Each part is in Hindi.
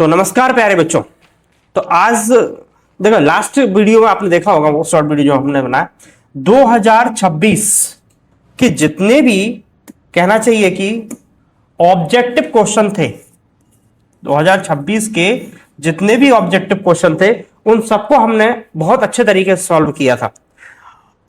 तो नमस्कार प्यारे बच्चों। तो आज देखो, लास्ट वीडियो में आपने देखा होगा वो शॉर्ट वीडियो जो हमने बनाया 2026 के जितने भी कहना चाहिए कि ऑब्जेक्टिव क्वेश्चन थे, 2026 के जितने भी ऑब्जेक्टिव क्वेश्चन थे उन सबको हमने बहुत अच्छे तरीके से सॉल्व किया था।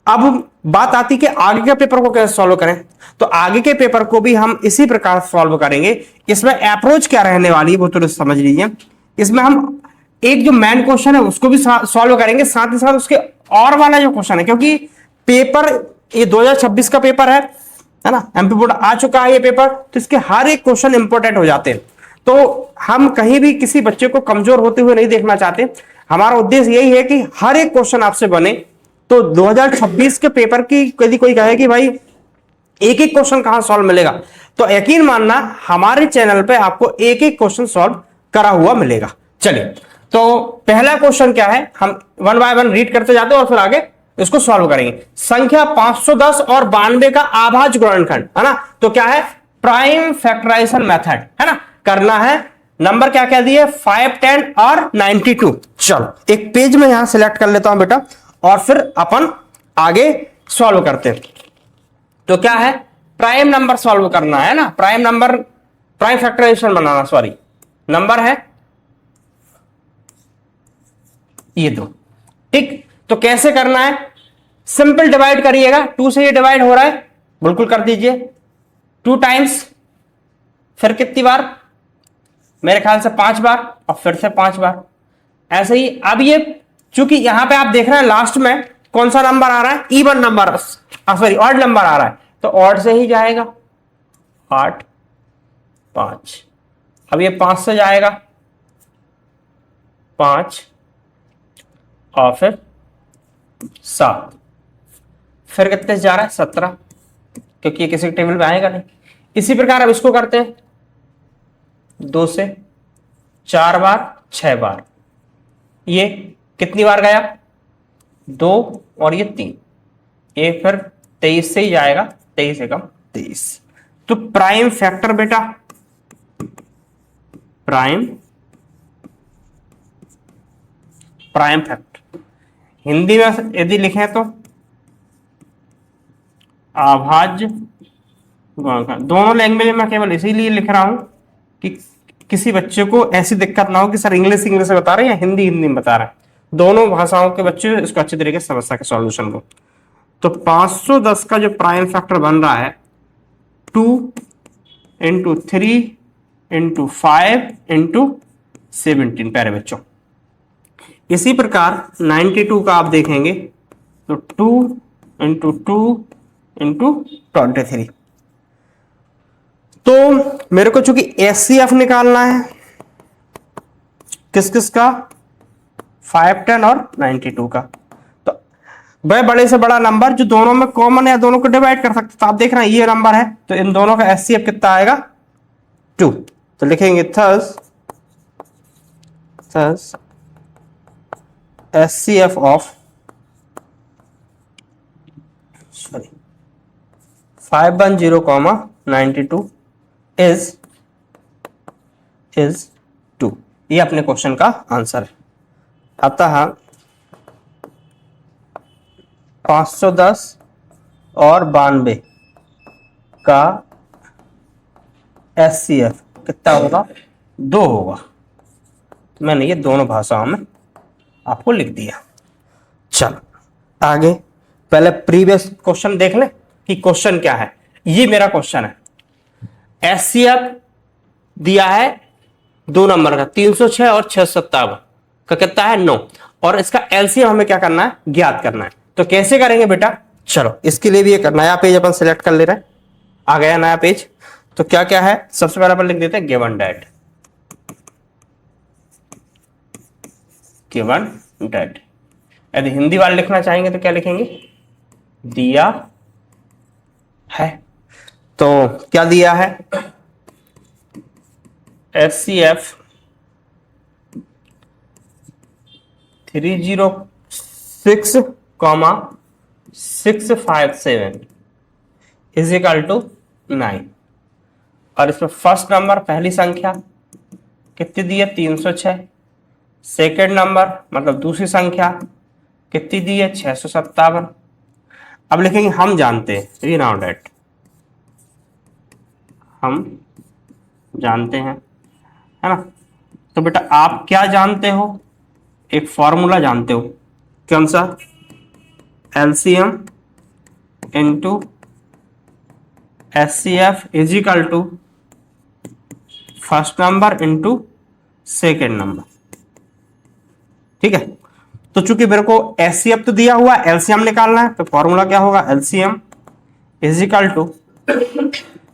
अब बात आती कि आगे के पेपर को कैसे सॉल्व करें। तो आगे के पेपर को भी हम इसी प्रकार सॉल्व करेंगे। इसमें अप्रोच क्या रहने वाली है वो तो समझ लीजिए। इसमें हम एक जो मेन क्वेश्चन है उसको भी सॉल्व करेंगे, साथ ही साथ उसके और वाला जो क्वेश्चन है, क्योंकि पेपर ये 2026 का पेपर है ना, एमपी बोर्ड आ चुका है ये पेपर, तो इसके हर एक क्वेश्चन इंपॉर्टेंट हो जाते हैं। तो हम कहीं भी किसी बच्चे को कमजोर होते हुए नहीं देखना चाहते। हमारा उद्देश्य यही है कि हर एक क्वेश्चन आपसे बने। तो 2026 के पेपर की यदि कोई कहे कि भाई एक एक क्वेश्चन कहां सॉल्व मिलेगा, तो यकीन मानना हमारे चैनल पे आपको एक एक क्वेश्चन सॉल्व करा हुआ मिलेगा। चलिए, तो पहला क्वेश्चन क्या है, हम वन बाय वन रीड करते जाते हैं और फिर आगे इसको सॉल्व करेंगे। संख्या 510 और 92 का अभाज्य गुणनखंड है ना, तो क्या है, प्राइम फैक्टराइजेशन मेथड है ना, करना है। नंबर क्या क्या दिए, 5, 10 और 92। चलो एक पेज में यहां सिलेक्ट कर लेता हूं बेटा और फिर अपन आगे सॉल्व करते हैं। तो क्या है, प्राइम नंबर सॉल्व करना है ना, प्राइम नंबर, प्राइम फैक्टराइजेशन बनाना, सॉरी, नंबर है ये दो। ठीक, तो कैसे करना है, सिंपल डिवाइड करिएगा। 2 से ये डिवाइड हो रहा है, बिल्कुल कर दीजिए 2 टाइम्स, फिर कितनी बार, मेरे ख्याल से 5 बार, और फिर से 5 बार, ऐसे ही। अब ये चूंकि यहां पे आप देख रहे हैं लास्ट में कौन सा नंबर आ रहा है, even number, sorry odd number आ रहा है, तो ऑड से ही जाएगा 8, 5। अब ये 5 से जाएगा 5 और फिर 7, फिर कितने से जा रहा है 17, क्योंकि ये किसी टेबल में आएगा नहीं। इसी प्रकार अब इसको करते हैं 2 से 4 बार, 6 बार, ये कितनी बार गया 2 और ये 3, ये फिर 23 से ही जाएगा, 23 से कम 23। तो प्राइम फैक्टर बेटा, प्राइम फैक्टर हिंदी में यदि लिखें तो अभाज्य गुणनखंड। दोनों लैंग्वेज में केवल इसीलिए लिख रहा हूं कि किसी बच्चे को ऐसी दिक्कत ना हो कि सर इंग्लिश में बता रहे हैं या हिंदी में बता रहे हैं, दोनों भाषाओं के बच्चे इसको अच्छे तरीके से समझ सके सॉल्यूशन को। तो 510 का जो प्राइम फैक्टर बन रहा है 2 × 3 × 5 × 17 प्यारे बच्चों। इसी प्रकार 92 का आप देखेंगे तो 2 × 2 × 23। तो मेरे को चूंकि एचसीएफ निकालना है किस किस का, 5, 10 और 92 का। तो वह बड़े से बड़ा नंबर जो दोनों में कॉमन है, दोनों को डिवाइड कर सकते। तो आप देख रहे हैं ये नंबर है, तो इन दोनों का एचसीएफ कितना आएगा 2। तो लिखेंगे थस एचसीएफ ऑफ 510, 92 इज 2। ये अपने क्वेश्चन का आंसर है। अतः 510 और 92 का एचसीएफ कितना होगा, 2 होगा। तो मैंने ये दोनों भाषाओं में आपको लिख दिया। चलो आगे, पहले प्रीवियस क्वेश्चन देख ले कि क्वेश्चन क्या है। ये मेरा क्वेश्चन है, एचसीएफ दिया है 2 नंबर का, 306 और 657 का कितना है 9, और इसका एलसीएम हमें क्या करना है, ज्ञात करना है। तो कैसे करेंगे बेटा, चलो इसके लिए भी एक नया पेज अपन सिलेक्ट कर ले रहे हैं। आ गया नया पेज, तो क्या क्या है, सबसे पहले अपन लिख देते हैं गिवन डेट। यदि हिंदी वाले लिखना चाहेंगे तो क्या लिखेंगे, दिया है। तो क्या दिया है, एचसीएफ 306,657 इज इक्वल टू 9। और इसमें फर्स्ट नंबर, पहली संख्या कितनी दी है 306। सेकेंड नंबर मतलब दूसरी संख्या कितनी दी है 657। अब लिखेंगे हम जानते हैं, वी नाउ डेट, हम जानते हैं, है ना। तो बेटा आप क्या जानते हो, एक फॉर्मूला जानते हो, कौन सा, LCM into HCF is equal to first number into second number. ठीक है, तो चूंकि मेरे को एचसीएफ तो दिया हुआ, एलसीएम निकालना है, तो फॉर्मूला क्या होगा, LCM is equal to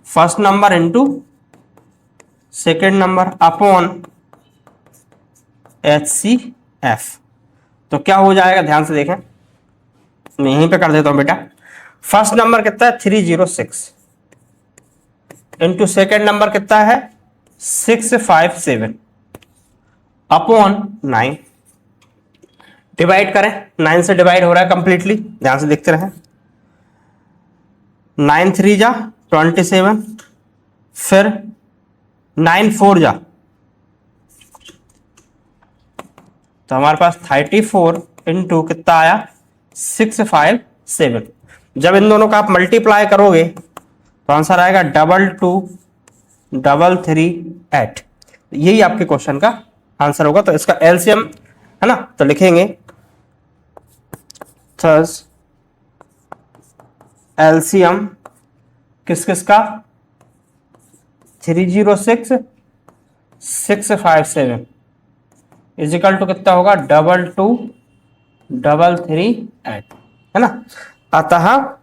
first number into second number upon HCF. तो क्या हो जाएगा, ध्यान से देखें, मैं यहीं पे कर देता हूं बेटा। फर्स्ट नंबर कितना है 306 इंटू सेकेंड नंबर कितना है 657 अपॉन 9। डिवाइड करें, 9 से डिवाइड हो रहा है कंप्लीटली, ध्यान से देखते रहें। 9 3 जा 27, फिर 9 4 जा, तो हमारे पास 34 इंटू कितना आया 657। जब इन दोनों का आप मल्टीप्लाई करोगे तो आंसर आएगा 222338। यही आपके क्वेश्चन का आंसर होगा। तो इसका एलसीएम है ना, तो लिखेंगे थर्स एलसीएम किस किस का 306 657 इजिकल टू कितना होगा 222338, है ना। अतः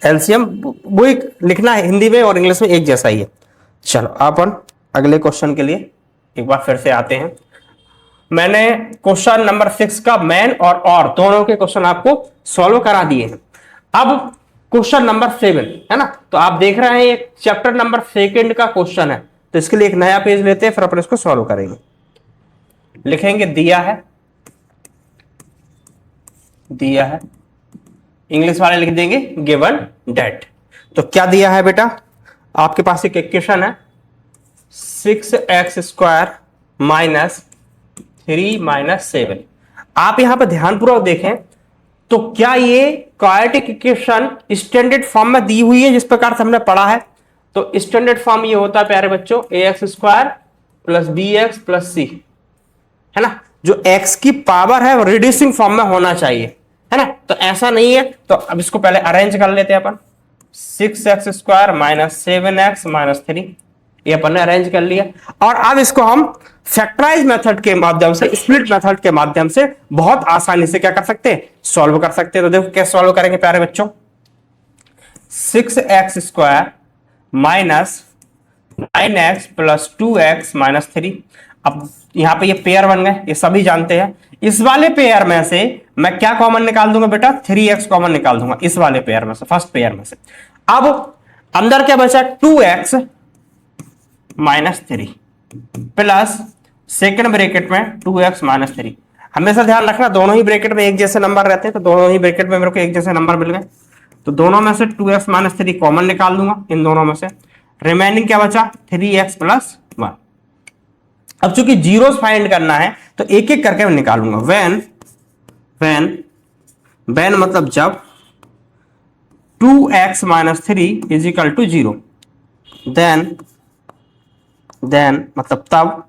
एलसीएम वो एक लिखना है हिंदी में और इंग्लिश में एक जैसा ही है। चलो अपन अगले क्वेश्चन के लिए एक बार फिर से आते हैं। मैंने क्वेश्चन नंबर 6 का मैन और दोनों के क्वेश्चन आपको सॉल्व करा दिए हैं। अब क्वेश्चन नंबर 7 है ना, तो आप देख रहे हैं एक चैप्टर नंबर 2 का क्वेश्चन है, तो इसके लिए एक नया पेज लेते हैं, फिर अपन इसको सॉल्व करेंगे। लिखेंगे दिया है, इंग्लिश वाले लिख देंगे गिवन डेट। तो क्या दिया है बेटा, आपके पास एक इक्वेशन है 6x² माइनस 3 माइनस 7। आप यहां पर ध्यानपूर्वक देखें तो क्या ये क्वाड्रेटिक इक्वेशन स्टैंडर्ड फॉर्म में दी हुई है जिस प्रकार से हमने पढ़ा है। तो स्टैंडर्ड फॉर्म ये होता है प्यारे बच्चों ax² plus bx plus c, है ना। जो x की पावर है वो रिड्यूसिंग फॉर्म में होना चाहिए, है ना। तो ऐसा नहीं है, तो अब इसको पहले अरेंज कर लेते हैं अपन। 6x² माइनस 7x माइनस 3, ये अपन ने अरेंज कर लिया। और अब इसको हम फैक्टराइज मेथड के माध्यम से, स्प्लिट मेथड के माध्यम से बहुत आसानी से क्या कर सकते हैं, सॉल्व कर सकते हैं। तो देखो कैसे सॉल्व करेंगे प्यारे बच्चों। 6x² minus 9x plus 2x minus 3। अब यहां पे ये पेयर बन गए, ये सभी जानते हैं। इस वाले पेयर में से मैं क्या कॉमन निकाल दूंगा बेटा, 3x कॉमन निकाल दूंगा इस वाले पेयर में से, फर्स्ट पेयर में से। अब अंदर क्या बचा 2x minus 3 plus second bracket में 2x माइनस 3। हमेशा ध्यान रखना दोनों ही ब्रैकेट में एक जैसे नंबर रहते हैं, तो दोनों ही ब्रैकेट में मेरे को एक जैसे नंबर मिल गए। तो दोनों में से 2x माइनस 3 कॉमन निकाल दूंगा इन दोनों में से। रिमेनिंग क्या बचा 3x प्लस 1। अब चूंकि जीरोस फाइंड करना है तो एक एक करके मैं निकालूंगा। वेन मतलब जब 2x minus 3 is equal to 0, then मतलब तब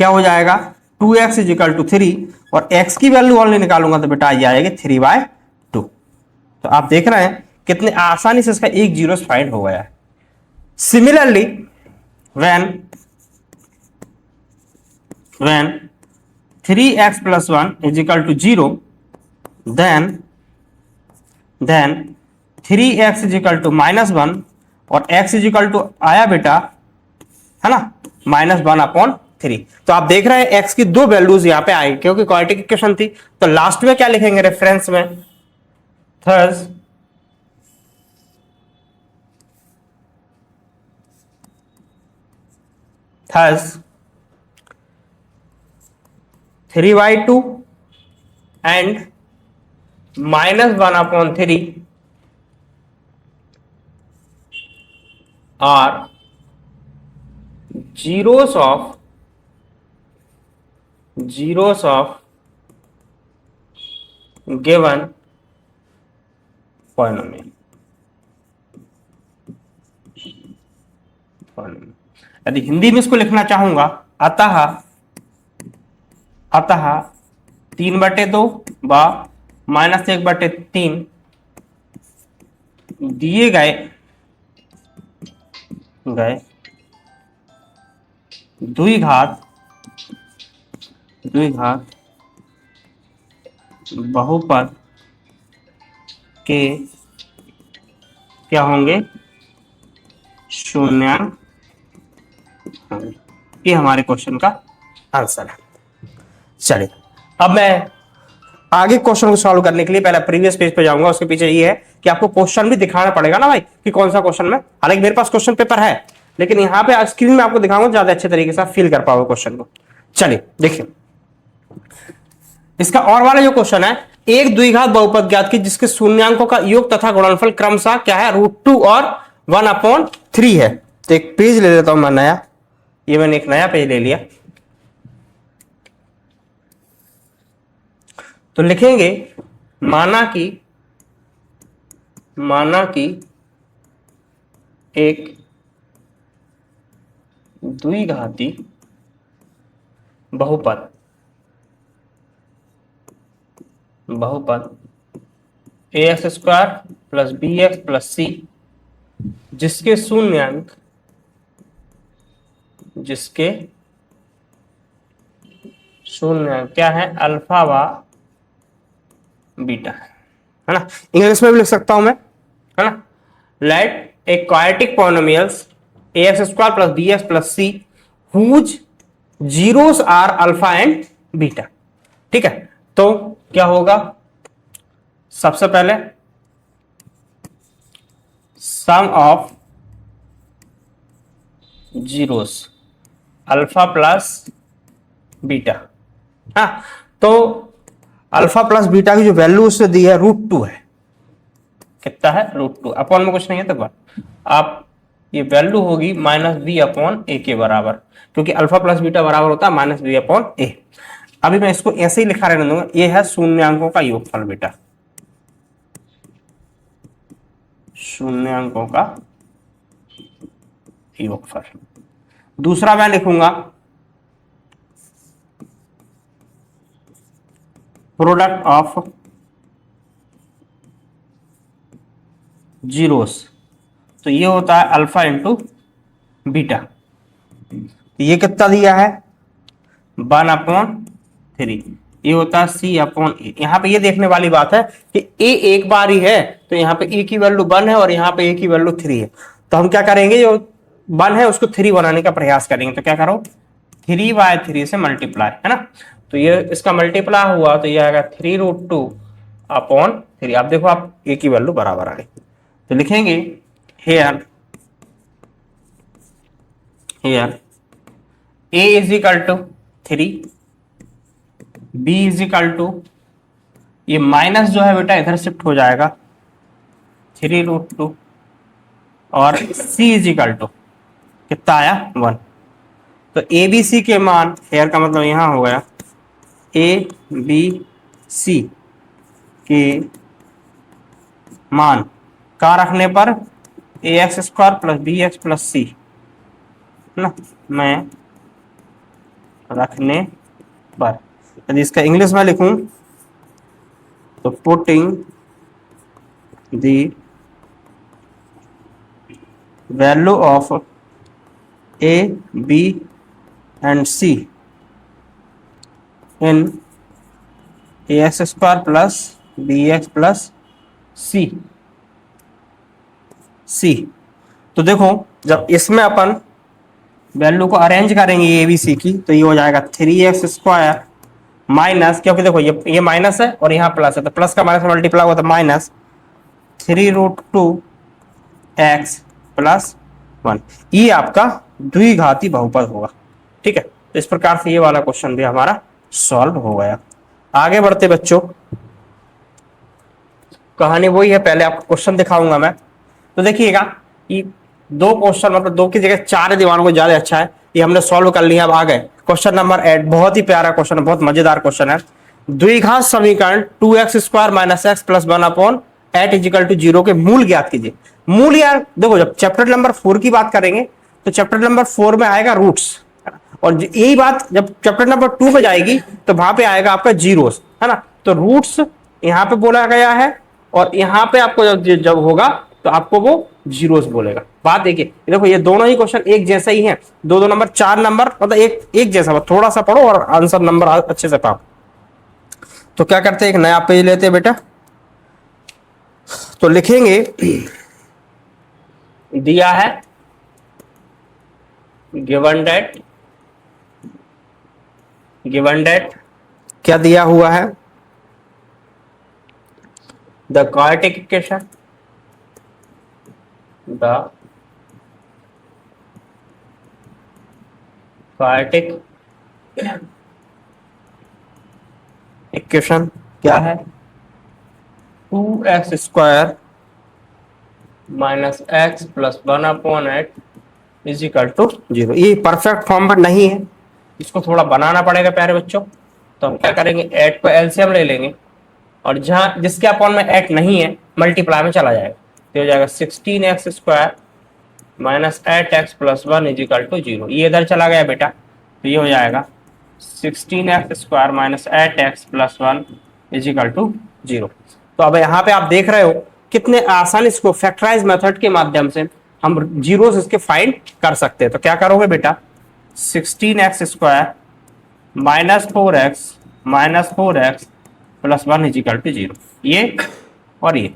क्या हो जाएगा 2x इज इक्वल टू 3 और x की वैल्यू ओनली निकालूंगा तो बेटा ये आएगी 3/2। तो आप देख रहे हैं कितने आसानी से इसका एक जीरो फाइंड हो गया है। Similarly when 3x plus 1 is equal to 0, then 3x is equal to minus 1 और x is equal to आया बेटा, है ना, -1/3। तो आप देख रहे हैं x की दो वैल्यूज यहां पे आई क्योंकि क्वाड्रेटिक इक्वेशन थी। तो लास्ट में क्या लिखेंगे रेफरेंस में, थर्स 3/2 and -1/3 are zeros of given polynomial। यदि हिंदी में इसको लिखना चाहूंगा, अतः अतः 3/2 व -1/3 दिए गए द्विघात बहुपद के क्या होंगे, शून्यांक होंगे। ये हमारे क्वेश्चन का आंसर है। चलिए अब मैं आगे क्वेश्चन को सॉल्व करने के लिए पहले प्रीवियस पेज पे जाऊंगा। उसके पीछे ये है कि आपको क्वेश्चन भी दिखाना पड़ेगा ना भाई, कि कौन सा क्वेश्चन में, हालांकि मेरे पास क्वेश्चन पेपर है, लेकिन यहाँ पे स्क्रीन में आपको दिखाऊंगा, ज्यादा अच्छे तरीके से फील कर पाओगे क्वेश्चन को। चलिए देखिए, इसका और वाला जो क्वेश्चन है, एक द्विघात बहुपद ज्ञात की जिसके शून्यांकों का योग तथा गुणनफल क्रमशः क्या है, √2 और 1/3 है। तो एक पेज ले लेता हूं मैं नया, ये मैंने एक नया पेज ले लिया। तो लिखेंगे माना कि एक द्विघाती बहुपद ax² + bx + c जिसके शून्यांक क्या है, अल्फा व बीटा है ना। इंग्लिश में भी लिख सकता हूं मैं, है ना। Let a quadratic polynomials ax² + bx + c whose zeros are alpha and beta. ठीक है, तो क्या होगा, सबसे पहले sum of zeros alpha plus beta. हाँ, तो अल्फा प्लस बीटा की जो वैल्यू उसने दी है √2 है। कितना है, √2। अपॉन में कुछ नहीं है, तो आप ये वैल्यू होगी -b/a के बराबर, क्योंकि अल्फा प्लस बीटा बराबर होता है -b/a। अभी मैं इसको ऐसे ही लिखा रहने दूंगा, ये है शून्यांकों का योगफल बेटा, शून्यांकों का योगफल। दूसरा मैं लिखूंगा प्रोडक्ट ऑफ जीरोस, तो ये होता है अल्फा इंटू बीटा। ये कितना दिया है, 1/3, ये होता है c/a। यहाँ पे ये देखने वाली बात है कि a एक बार ही है, तो यहाँ पे a की वैल्यू 1 है और यहाँ पे a की वैल्यू 3 है। तो हम क्या करेंगे, जो 1 है उसको 3 बनाने का प्रयास करेंगे। तो क्या करो, 3/3 से मल्टीप्लाई, है ना। तो ये इसका मल्टीप्लाई हुआ तो ये आएगा 3√2/3। आप देखो, आप a की वैल्यू बराबर आ गई। तो लिखेंगे हेयर a = 3, b = ये माइनस जो है बेटा इधर शिफ्ट हो जाएगा 3√2, और c = कितना आया, 1। तो ए बी सी के मान, हेयर का मतलब यहां हो गया, ए बी सी के मान का रखने पर ax² + bx + c ना, मैं रखने पर, यदि इसका इंग्लिश में लिखूं तो putting the value of a b and c in ax² + bx + c। तो देखो, जब इसमें अपन वैल्यू को अरेंज करेंगे ए बी सी की, तो ये हो जाएगा 3x² माइनस, क्योंकि देखो ये माइनस है और यहाँ प्लस है, तो प्लस का माइनस मल्टीप्लाई हुआ तो माइनस 3√2x + 1। ये आपका द्विघाती बहुपद होगा। ठीक है, तो इस प्रकार से ये वाला क्वेश्चन भी हमारा सॉल्व हो गया। आगे बढ़ते बच्चों, कहानी वही है, पहले आपको क्वेश्चन दिखाऊंगा मैं। तो देखिएगा, ये 2 क्वेश्चन, मतलब 2 की जगह 4 दीवानों को ज्यादा अच्छा है। ये हमने सॉल्व कर लिया। अब आ गए क्वेश्चन नंबर 8, बहुत ही प्यारा क्वेश्चन है, बहुत मजेदार क्वेश्चन है। द्विघात समीकरण 2x² - x + 1/8 = 0 के मूल ज्ञात कीजिए। मूल यार देखो, जब चैप्टर नंबर 4 की बात करेंगे तो चैप्टर नंबर 4 में आएगा रूट्स, और यही बात जब चैप्टर नंबर 2 में जाएगी तो वहां पे आएगा आपका जीरोस, है ना। तो रूट्स यहां पे बोला गया है, और यहां पे आपको जब होगा तो आपको वो जीरोस बोलेगा। बात देखिए, देखो ये दोनों ही क्वेश्चन एक जैसे ही हैं, 2 नंबर 4 नंबर, मतलब एक जैसा, थोड़ा सा पढ़ो और आंसर नंबर अच्छे से पाओ। तो क्या करते हैं, एक नया पेज लेते हैं बेटा, तो लिखेंगे दिया है गिवन डेट क्या दिया हुआ है, the quadratic equation, the quadratic equation क्या है, 2x² - x + 1/8 = 0। ये परफेक्ट फॉर्म पर नहीं है, इसको थोड़ा बनाना पड़ेगा प्यारे बच्चों। तो हम क्या करेंगे, 8 को एलसीएम ले लेंगे, और जहां जिसके अपॉन में 8 नहीं है मल्टीप्लाई में चला जाएगा, तो हो जाएगा 16x² - 8x + 1 = 0। ये इधर चला गया बेटा, तो ये हो जाएगा 16x² - 8x + 1 = 0। तो अब यहाँ पे आप देख रहे हो कितने आसानी इसको फैक्टराइज मेथड के माध्यम से हम जीरोस इसके फाइंड कर सकते हैं। तो क्या करोगे बेटा, 16x² - 4x - 4x + 1 = 0, ये और ये।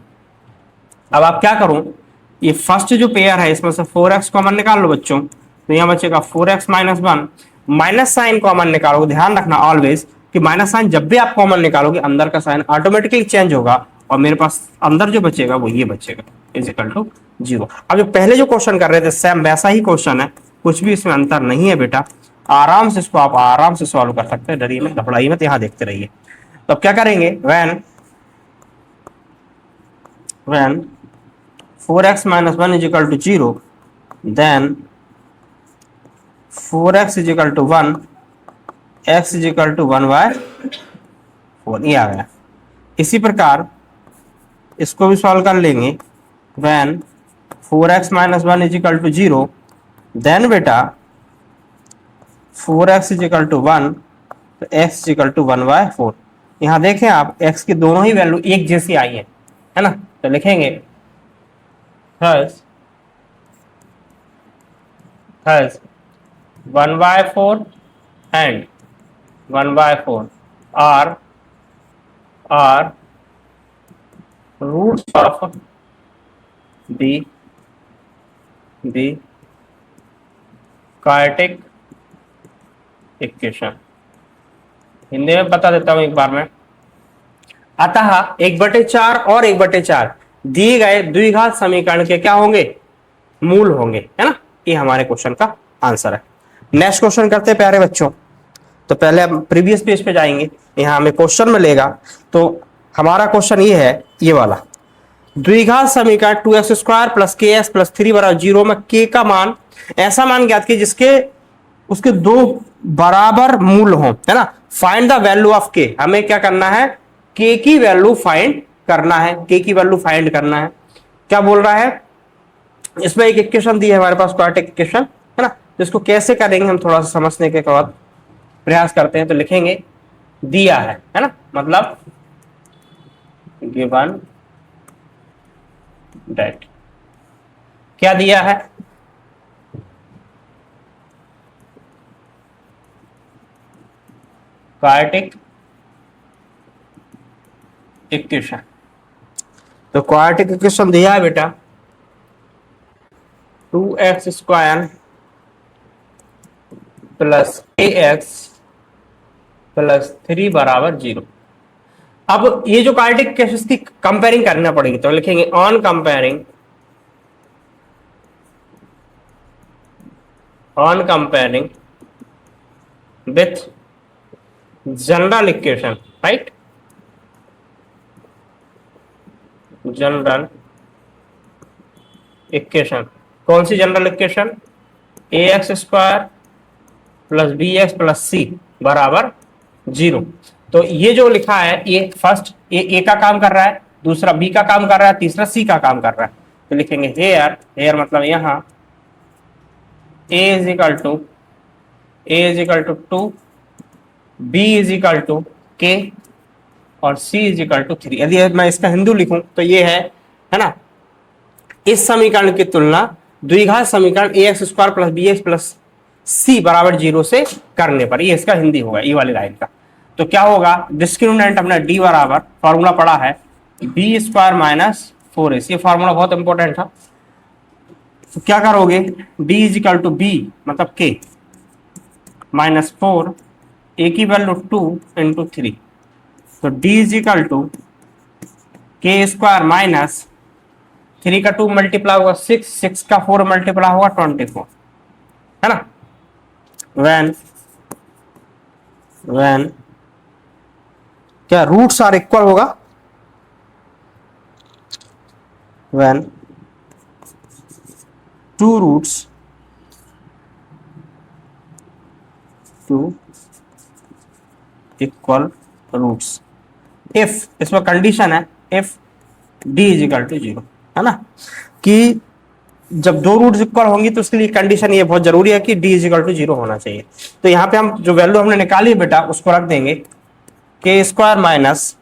अब आप क्या करो, ये फर्स्ट जो पेयर है इसमें से 4x कॉमन निकाल लो बच्चों, तो यहाँ बचेगा 4x - 1, माइनस साइन कॉमन निकालोगे। ध्यान रखना ऑलवेज कि माइनस साइन जब भी आप कॉमन निकालोगे अंदर का साइन ऑटोमेटिकली चेंज होगा, और मेरे पास अंदर जो बचेगा वो ये बचेगा = 0। अब जो पहले जो क्वेश्चन कर रहे थे सेम वैसा ही क्वेश्चन है, कुछ भी इसमें अंतर नहीं है बेटा। आराम से इसको आप आराम से सॉल्व कर सकते हैं, डरिए मत, घबराइए मत, यहाँ देखते रहिए। तो क्या करेंगे, when 4x - 1 = 0, then 4x = 1, x = 1/4, ये आ गया। इसी प्रकार इसको भी सॉल्व कर लेंगे, when 4x - 1 = 0, then बेटा 4x = 1, तो x = 1/4। यहाँ देखें आप, x की दोनों ही वैल्यू एक जैसी आई है ना, तो लिखेंगे thus 1/4 and 1/4 are roots of the quadratic equation. Hindi में बता देता हूं एक बार में। अतः 1/4 और 1/4 दिए गए द्विघात समीकरण के क्या होंगे, मूल होंगे, है ना। ये हमारे क्वेश्चन का आंसर है। नेक्स्ट क्वेश्चन करते हैं प्यारे बच्चों। तो पहले हम प्रीवियस पेज पे जाएंगे, यहां हमें क्वेश्चन में लेगा। तो हमारा क्वेश्चन ये है, ये वाला द्विघात समीकरण 2x² + kx + 3 = 0 में k का मान, ऐसा मान ज्ञात कीजिए जिसके उसके दो बराबर मूल हो, है ना। Find the value of k, हमें क्या करना है, k की वैल्यू फाइंड करना है, k की वैल्यू फाइंड करना है। क्या बोल रहा है, इसमें एक इक्वेशन दी है हमारे पास, क्वाड्रेटिक इक्वेशन, है ना। इसको कैसे करेंगे हम थोड़ा सा समझने के बाद प्रयास करते हैं। तो लिखेंगे दिया है ना, मतलब गिवन डेट क्या दिया है, क्वाड्रेटिक इक्वेशन। तो क्वाड्रेटिक इक्वेशन दिया है बेटा 2x² + ax + 3 = 0। अब ये जो क्वाड्रेटिक इक्वेशन की कंपेयरिंग करना पड़ेगी, तो लिखेंगे on comparing with general equation, right, general equation. कौन सी general equation, ax² plus B X plus C बराबर 0। तो ये जो लिखा है ये फर्स्ट ए का काम कर रहा है, दूसरा बी का काम कर रहा है, तीसरा सी का काम कर रहा है। तो लिखेंगे हेयर, हेयर मतलब यहाँ A is equal to 2, B is equal to K और सी इज इक्वल टू 3। यदि मैं इसका हिंदू लिखूं तो ये है ना, इस समीकरण की तुलना द्विघात समीकरण A X square plus B X plus C बराबर 0 से करने पर, ये इसका हिंदी होगा ये वाली लाइन का। तो क्या होगा, डिस्क्रिमिनेंट अपना डी बराबर फॉर्मूला पड़ा है बी स्क्वायर माइनस 4ac, ये फॉर्मूला बहुत इंपॉर्टेंट था। तो क्या करोगे, D is equal to B मतलब के माइनस 4, ए की वैल्यू 2 इंटू 3, तो डी इज इक्वल टू के स्क्वायर माइनस 3 का 2 मल्टीप्लाई होगा 6, 6 का 4 मल्टीप्लाई होगा 24, है ना। when क्या रूट्स आर इक्वल होगा, when two roots equal roots, if इसमें कंडीशन है if D is equal to 0, है ना, कि जब दो रूट्स इक्वल होंगी तो उसके लिए कंडीशन ये बहुत जरूरी है कि डी इज इक्वल टू 0 होना चाहिए। तो यहाँ पे हम जो वैल्यू हमने निकाली बेटा उसको रख देंगे K square minus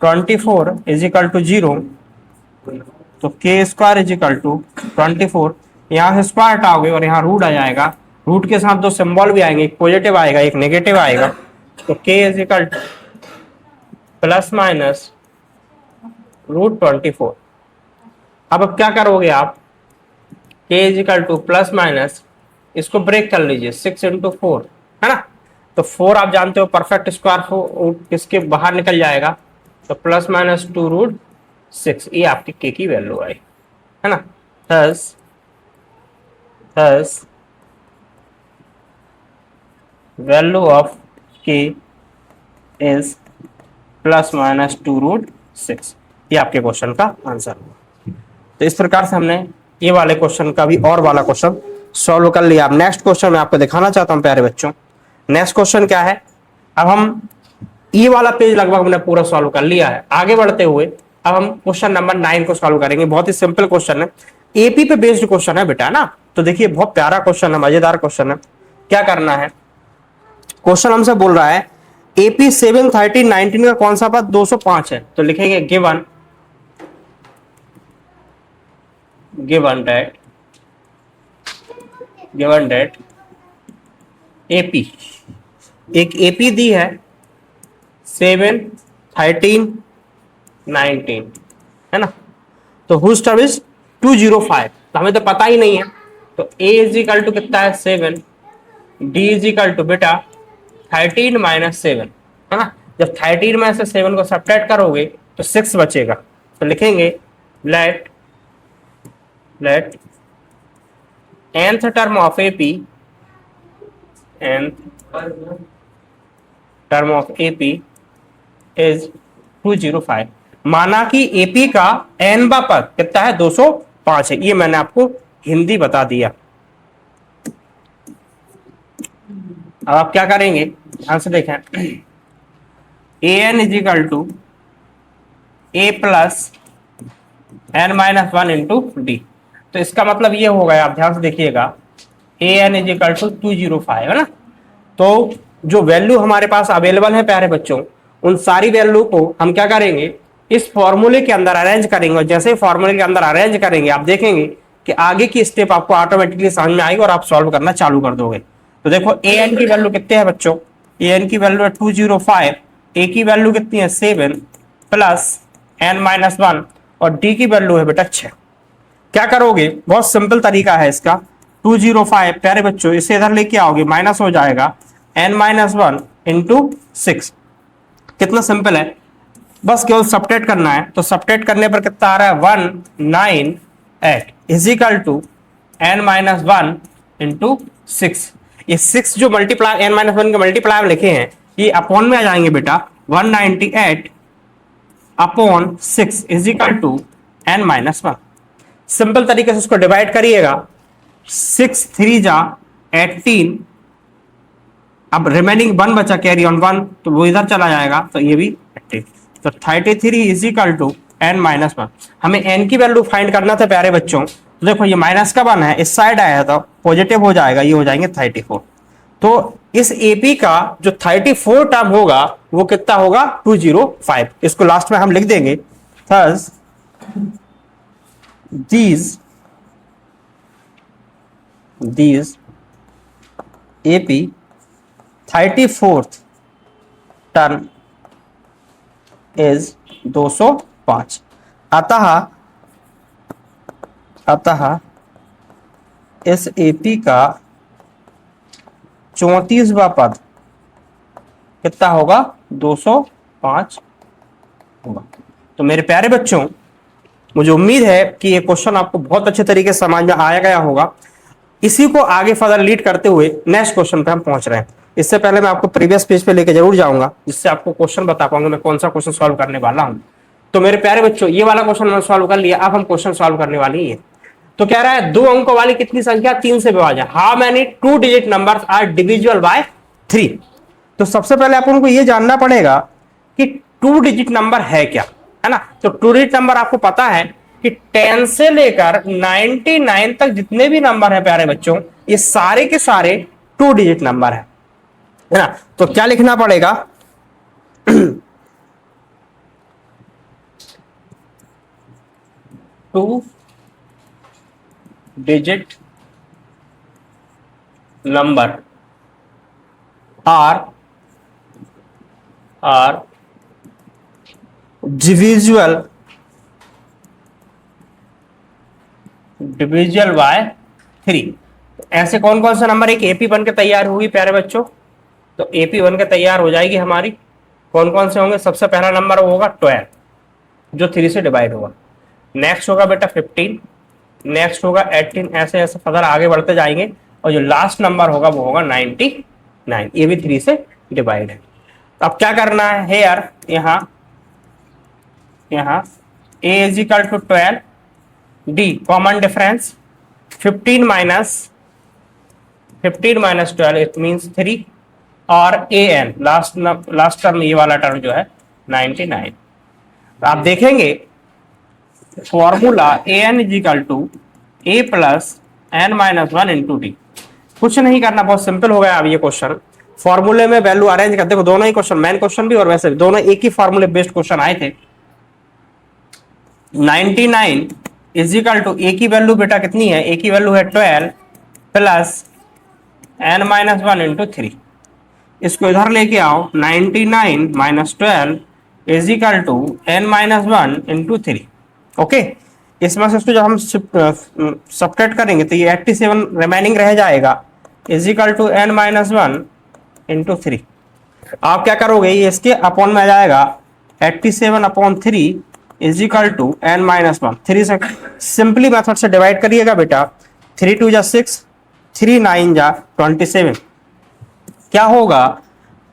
24 is equal to 0, तो के स्क्वायर इज इक्वल टू 24, यहाँ से स्क्वायर हटाओगे और यहाँ रूट आ जाएगा, रूट के साथ दो सिंबल भी आएंगे, एक पॉजिटिव आएगा एक नेगेटिव आएगा, तो K is equal to plus minus root 24। अब क्या करोगे आप, K is equal to plus minus, इसको ब्रेक कर लीजिए 6 इंटू 4, है ना, तो 4 आप जानते हो परफेक्ट स्क्वायर इसके बाहर निकल जाएगा, तो प्लस माइनस 2 रूट 6, ये आपकी के की वैल्यू आई, है ना। thus वैल्यू ऑफ के इज प्लस माइनस 2 रूट 6, ये आपके क्वेश्चन का आंसर हुआ। तो इस प्रकार से हमने ये वाले क्वेश्चन का भी और वाला क्वेश्चन सॉल्व कर लिया। अब नेक्स्ट क्वेश्चन मैं आपको दिखाना चाहता हूं प्यारे बच्चों। नेक्स्ट क्वेश्चन क्या है, अब हम ये वाला पेज लगभग हमने पूरा सॉल्व कर लिया है। आगे बढ़ते हुए अब हम क्वेश्चन नंबर 9 को सॉल्व करेंगे। बहुत ही सिंपल क्वेश्चन है, एपी पे बेस्ड क्वेश्चन है बेटा ना। तो देखिए बहुत प्यारा क्वेश्चन है, मजेदार क्वेश्चन है। क्या करना है, क्वेश्चन हमसे बोल रहा है एपी 7, 13, 19 का कौन सा पद 205 है। तो लिखेंगे गिवन दैट एपी, एक एपी दी है 7, 13, 19, है ना, तो हुज टर्म इज 205। तो हमें तो पता ही नहीं है, तो a इज इक्वल टू कितना है 7, d इज इक्वल टू बेटा 13 माइनस 7, है ना। जब 13 में से 7 को सब्ट्रैक्ट करोगे तो 6 बचेगा। तो लिखेंगे let nth term of AP, is 205। माना कि एपी का nवा पद कितना है 205 है। ये मैंने आपको हिंदी बता दिया। अब आप क्या करेंगे, ध्यान से देखें, an is equal to A plus N minus 1 into D. तो इसका मतलब ये हो गया, आप ध्यान से देखिएगा, an इज इक्वल टू 205, है ना। तो जो वैल्यू हमारे पास अवेलेबल है प्यारे बच्चों, उन सारी वैल्यू को हम क्या करेंगे, इस फॉर्मूले के अंदर अरेंज करेंगे। और जैसे ही फॉर्मूले के अंदर अरेंज करेंगे आप देखेंगे कि आगे की स्टेप आपको ऑटोमेटिकली समझ में आएगी और आप सॉल्व करना चालू कर दोगे। तो देखो an की वैल्यू कितने है बच्चों, an की वैल्यू है 205, a की वैल्यू कितनी है 7 प्लस n माइनस 1 और d की वैल्यू है बेटा 6। क्या करोगे, बहुत सिंपल तरीका है इसका। 205 प्यारे बच्चों इसे इधर लेके आओगे, माइनस हो जाएगा n माइनस 1 इंटू 6। कितना सिंपल है, बस केवल सब्ट्रैक्ट करना है। तो सब्ट्रैक्ट करने पर कितना आ रहा है 198 is equal to n minus 1 into 6। ये 6 जो मल्टीप्लाई n माइनस 1 के मल्टीप्लाई लिखे हैं ये अपॉन में आ जाएंगे बेटा, 198 upon 6 is equal to n minus 1। Simple तरीके से उसको डिवाइड करिएगा, 6 3 जा 18 अब रिमेनिंग 1 बचा, कैरी ऑन 1, तो वो इधर चला जाएगा, तो ये भी 30। तो 33 इज इक्वल टू n-1। हमें n की वैल्यू फाइंड करना था प्यारे बच्चों। तो देखो ये माइनस का 1 है, इस साइड आया तो पॉजिटिव हो जाएगा, ये हो जाएंगे 34। तो इस एपी का जो 34 टर्म होगा वो कितना होगा, 205। इसको लास्ट में हम लिख देंगे। Thus these AP 34th term is 205। अतः इस एपी का 34वां पद कितना होगा, 205 होगा। तो मेरे प्यारे बच्चों, मुझे उम्मीद है कि ये क्वेश्चन आपको बहुत अच्छे तरीके से समझ में आया गया होगा। इसी को आगे फर्दर लीड करते हुए नेक्स्ट क्वेश्चन पे हम पहुंच रहे हैं। इससे पहले मैं आपको प्रीवियस पेज पे लेके जरूर जाऊंगा, जिससे आपको क्वेश्चन बता पाऊंगा मैं कौन सा क्वेश्चन सॉल्व करने वाला हूं। तो मेरे प्यारे बच्चों, ये वाला क्वेश्चन मैंने सॉल्व कर लिया, अब हम क्वेश्चन सॉल्व करने वाली है। तो कह रहा है 2 अंकों वाली कितनी संख्या 3 से विभाज्य, how many 2 digit numbers are divisible by 3। तो सबसे पहले अपन को ये जानना पड़ेगा कि 2 डिजिट नंबर है क्या, है ना। तो 2 डिजिट नंबर आपको पता है कि 10 से लेकर 99 तक जितने भी नंबर है प्यारे बच्चों, ये सारे के सारे 2 डिजिट नंबर है ना। तो क्या लिखना पड़ेगा, 2 digit number are divisible by 3। ऐसे कौन कौन सा नंबर एक एपी बन के तैयार होगी प्यारे बच्चों, तो एपी बन के तैयार हो जाएगी हमारी। कौन कौन से होंगे, सबसे पहला नंबर वो होगा 12 जो 3 से डिवाइड होगा, नेक्स्ट होगा बेटा 15, नेक्स्ट होगा 18, ऐसे ऐसे फर्दर आगे बढ़ते जाएंगे। और जो लास्ट नंबर होगा वो होगा 99, ये भी 3 से डिवाइड है। तो अब क्या करना है यार, यहाँ a is equal to 12, D common difference 15 minus 12 it means 3, और an लास्ट टर्म ये वाला टर्म जो है 99। तो आप देखेंगे formula an is equal to a plus n-1 into T. कुछ नहीं करना, बहुत सिंपल हो गया अब ये क्वेश्चन। फॉर्मूले में वैल्यू अरेंज कर, देखो दोनों ही क्वेश्चन, मेन क्वेश्चन भी और वैसे भी दोनों एक ही फॉर्मूले बेस्ड क्वेश्चन आए थे। 99 इज इक्वल टू ए की वैल्यू बेटा कितनी है, ए की वैल्यू है 12 प्लस n-1 इंटू 3। इसको इधर लेके आओ, 99 minus 12 is equal to n-1 into 3। Okay, इसमें से इसको जब हम सब्ट्रैक्ट करेंगे तो ये 87 रिमेनिंग रह जाएगा, is equal to n-1 into 3। आप क्या करोगे, ये इसके अपॉन में आ जाएगा, 87 upon 3 is equal to n-1। 3 से सिंपली मेथड से डिवाइड करिएगा बेटा, 3 2 जा 6, 3 9 जा 27। क्या होगा,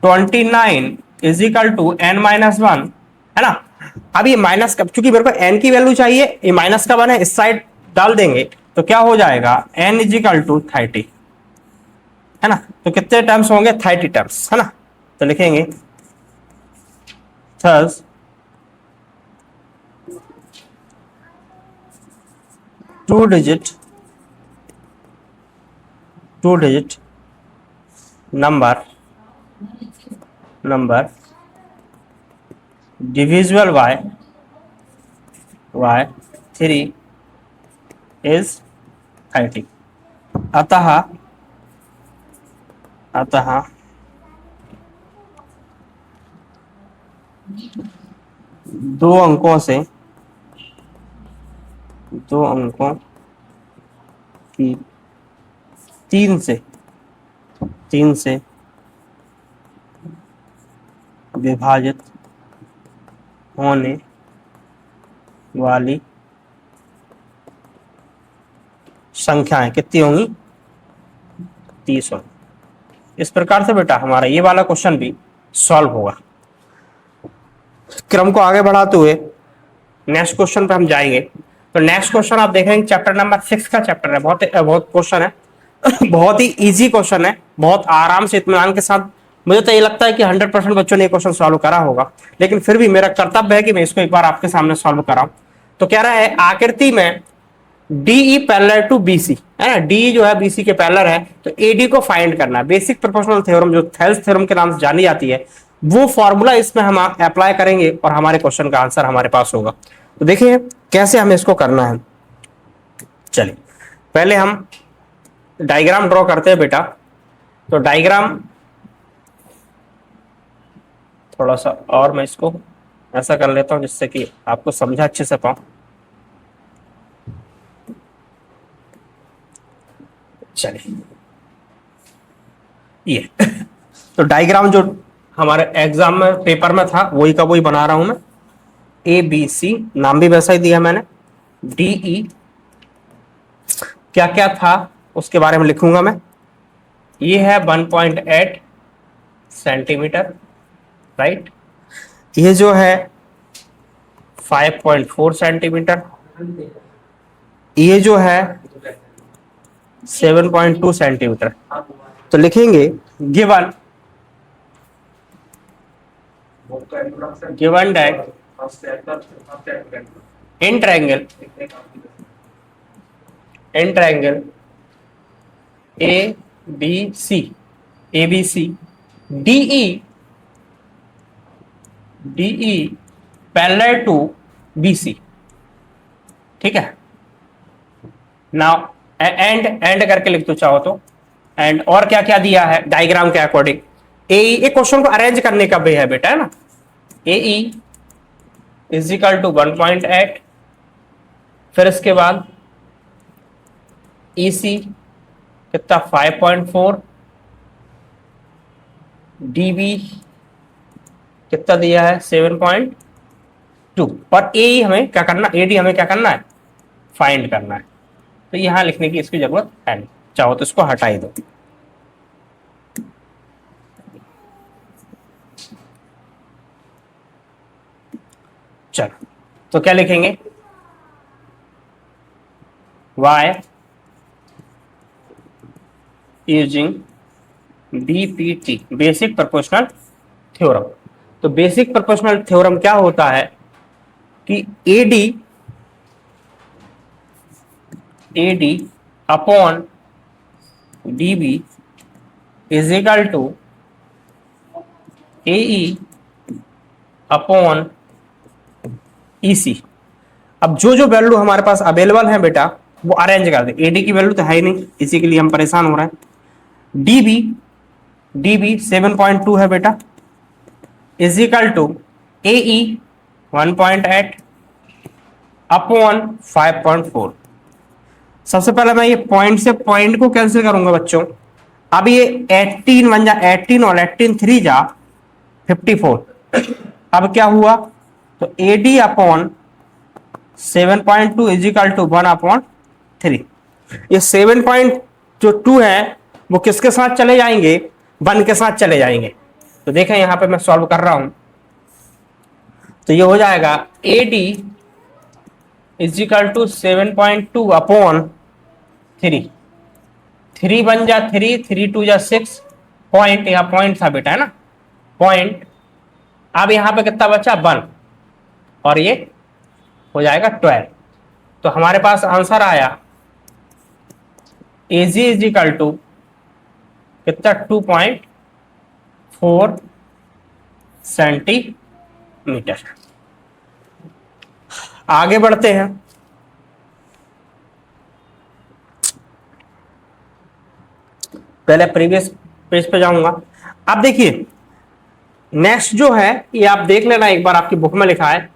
29 इज इक्वल टू n-1, है ना। अब ये माइनस का, चूंकि मेरे को n की वैल्यू चाहिए, ये माइनस का 1 है, इस साइड डाल देंगे तो क्या हो जाएगा, n इज इक्वल टू 30, है ना। तो कितने टर्म्स होंगे, 30 टर्म्स, है ना। तो लिखेंगे thus 2 digit number divisible by 3 is 30। अतः 2 अंकों की 3 से विभाजित होने वाली संख्याएं कितनी होंगी, 30 होंगी। इस प्रकार से बेटा हमारा ये वाला क्वेश्चन भी सॉल्व होगा। क्रम को आगे बढ़ाते हुए नेक्स्ट क्वेश्चन पे हम जाएंगे। तो नेक्स्ट क्वेश्चन आप देखेंगे चैप्टर नंबर 6 का चैप्टर है, बहुत क्वेश्चन है बहुत ही इजी क्वेश्चन है, बहुत आराम से इत्मीनान के साथ। मुझे तो ये लगता है कि 100% बच्चों ने ये क्वेश्चन सॉल्व करा होगा, लेकिन फिर भी मेरा कर्तव्य है कि मैं इसको एक बार आपके सामने सॉल्व कराऊं। तो कह रहा है आकृति में डीई पैरेलल टू बीसी है ना, डी जो है बीसी के पैरेलल है, तो एडी को फाइंड करना है। बेसिक प्रोपोर्शनल थ्योरम जो थेल्स थ्योरम के नाम से जानी जाती है, वो फॉर्मूला इसमें हम अप्लाई करेंगे और हमारे क्वेश्चन का आंसर हमारे पास होगा। तो देखिए कैसे हमें इसको करना है। चलिए पहले हम डायग्राम ड्रॉ करते हैं बेटा। तो डायग्राम थोड़ा सा और मैं इसको ऐसा कर लेता हूं जिससे कि आपको समझा अच्छे से पाऊं। चलिए ये तो डायग्राम जो हमारे एग्जाम में पेपर में था वही का वही बना रहा हूं मैं। ए बी सी नाम भी वैसा ही दिया मैंने। डीई क्या क्या था उसके बारे में लिखूंगा मैं। ये है 1.8 सेंटीमीटर, राइट। ये जो है 5.4 सेंटीमीटर, ये जो है 7.2 सेंटीमीटर। तो लिखेंगे given that in triangle A B C DE parallel to BC, ठीक है। नाउ एंड करके लिख दो चाहो तो। एंड और क्या क्या दिया है डायग्राम के अकॉर्डिंग। ए क्वेश्चन को अरेंज करने का वे है बेटा, है ना। ए इज इक्वल टू 1.8, फिर इसके बाद EC कितना 5.4, DB कितना दिया है 7.2, और ए हमें क्या करना, AD हमें क्या करना है, फाइंड करना है। तो यहां लिखने की इसकी जरूरत है नहीं, चाहो तो इसको हटा ही दो। चलो तो क्या लिखेंगे, y using BPT basic proportional theorem. तो बेसिक प्रोपोर्शनल थ्योरम क्या होता है कि AD upon DB is equal to AE upon EC। अब जो जो वैल्यू हमारे पास अवेलेबल है बेटा वो अरेंज कर दे। AD की वैल्यू तो है ही नहीं, इसी के लिए हम परेशान हो रहे हैं। DB 7.2 है बेटा, is equal to AE 1.8 upon 5.4। सबसे पहले मैं ये पॉइंट से पॉइंट को कैंसिल करूंगा बच्चों। अब ये 18 बन जा 18 और 18 3 जा 54। अब क्या हुआ, तो AD upon 7.2 is equal to 1/3। ये 7.2 है वो किसके साथ चले जाएंगे, 1 के साथ चले जाएंगे। तो देखें यहां पे मैं सॉल्व कर रहा हूं, तो ये हो जाएगा AD is equal to 7.2 upon 3। 3 बन जा 3, 3 2 जा 6, पॉइंट, यहाँ पॉइंट था बेटा, है ना, पॉइंट। अब यहां पे कितना बचा 1, और ये हो जाएगा 12। तो हमारे पास आंसर आया AG इज इक्वल टू कितना 2.4 सेंटीमीटर। आगे बढ़ते हैं। पहले प्रीवियस पेज पे जाऊंगा। अब देखिए नेक्स्ट जो है ये आप देख लेना एक बार, आपकी बुक में लिखा है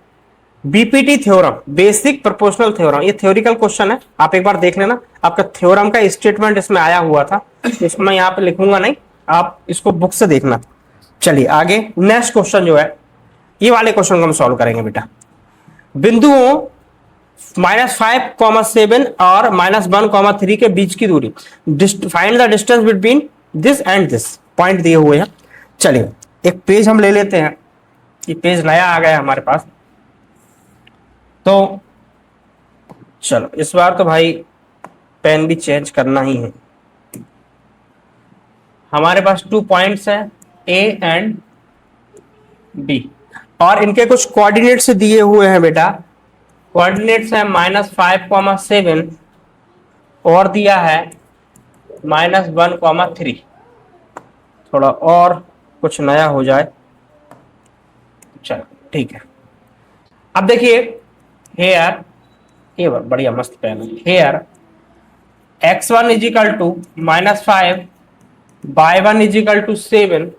BPT theorem basic proportional theorem. ये थ्योरिकल क्वेश्चन है, आप एक बार देख लेना। आपका थ्योरम का स्टेटमेंट इसमें आया हुआ था, इसको मैं यहाँ पे लिखूंगा नहीं, आप इसको बुक से देखना। चलिए आगे नेक्स्ट क्वेश्चन जो है ये वाले क्वेश्चन को हम सॉल्व करेंगे बेटा। बिंदुओं -5,7 और -1,3 के बीच की दूरी, find the distance between this and this, point दिए हुए हैं। चलिए एक पेज हम ले लेते हैं, ये पेज नया आ गया हमारे पास। तो चलो इस बार तो भाई पेन भी चेंज करना ही है। हमारे पास 2 पॉइंट्स हैं ए एंड बी, और इनके कुछ कोऑर्डिनेट्स दिए हुए हैं बेटा। कोऑर्डिनेट्स हैं -5,7 और दिया है -1,3। थोड़ा और कुछ नया हो जाए, चलो ठीक है। अब देखिए हेयर, ये बढ़िया मस्त पेन है। Here x1 is equal to -5, y1 is equal to 7,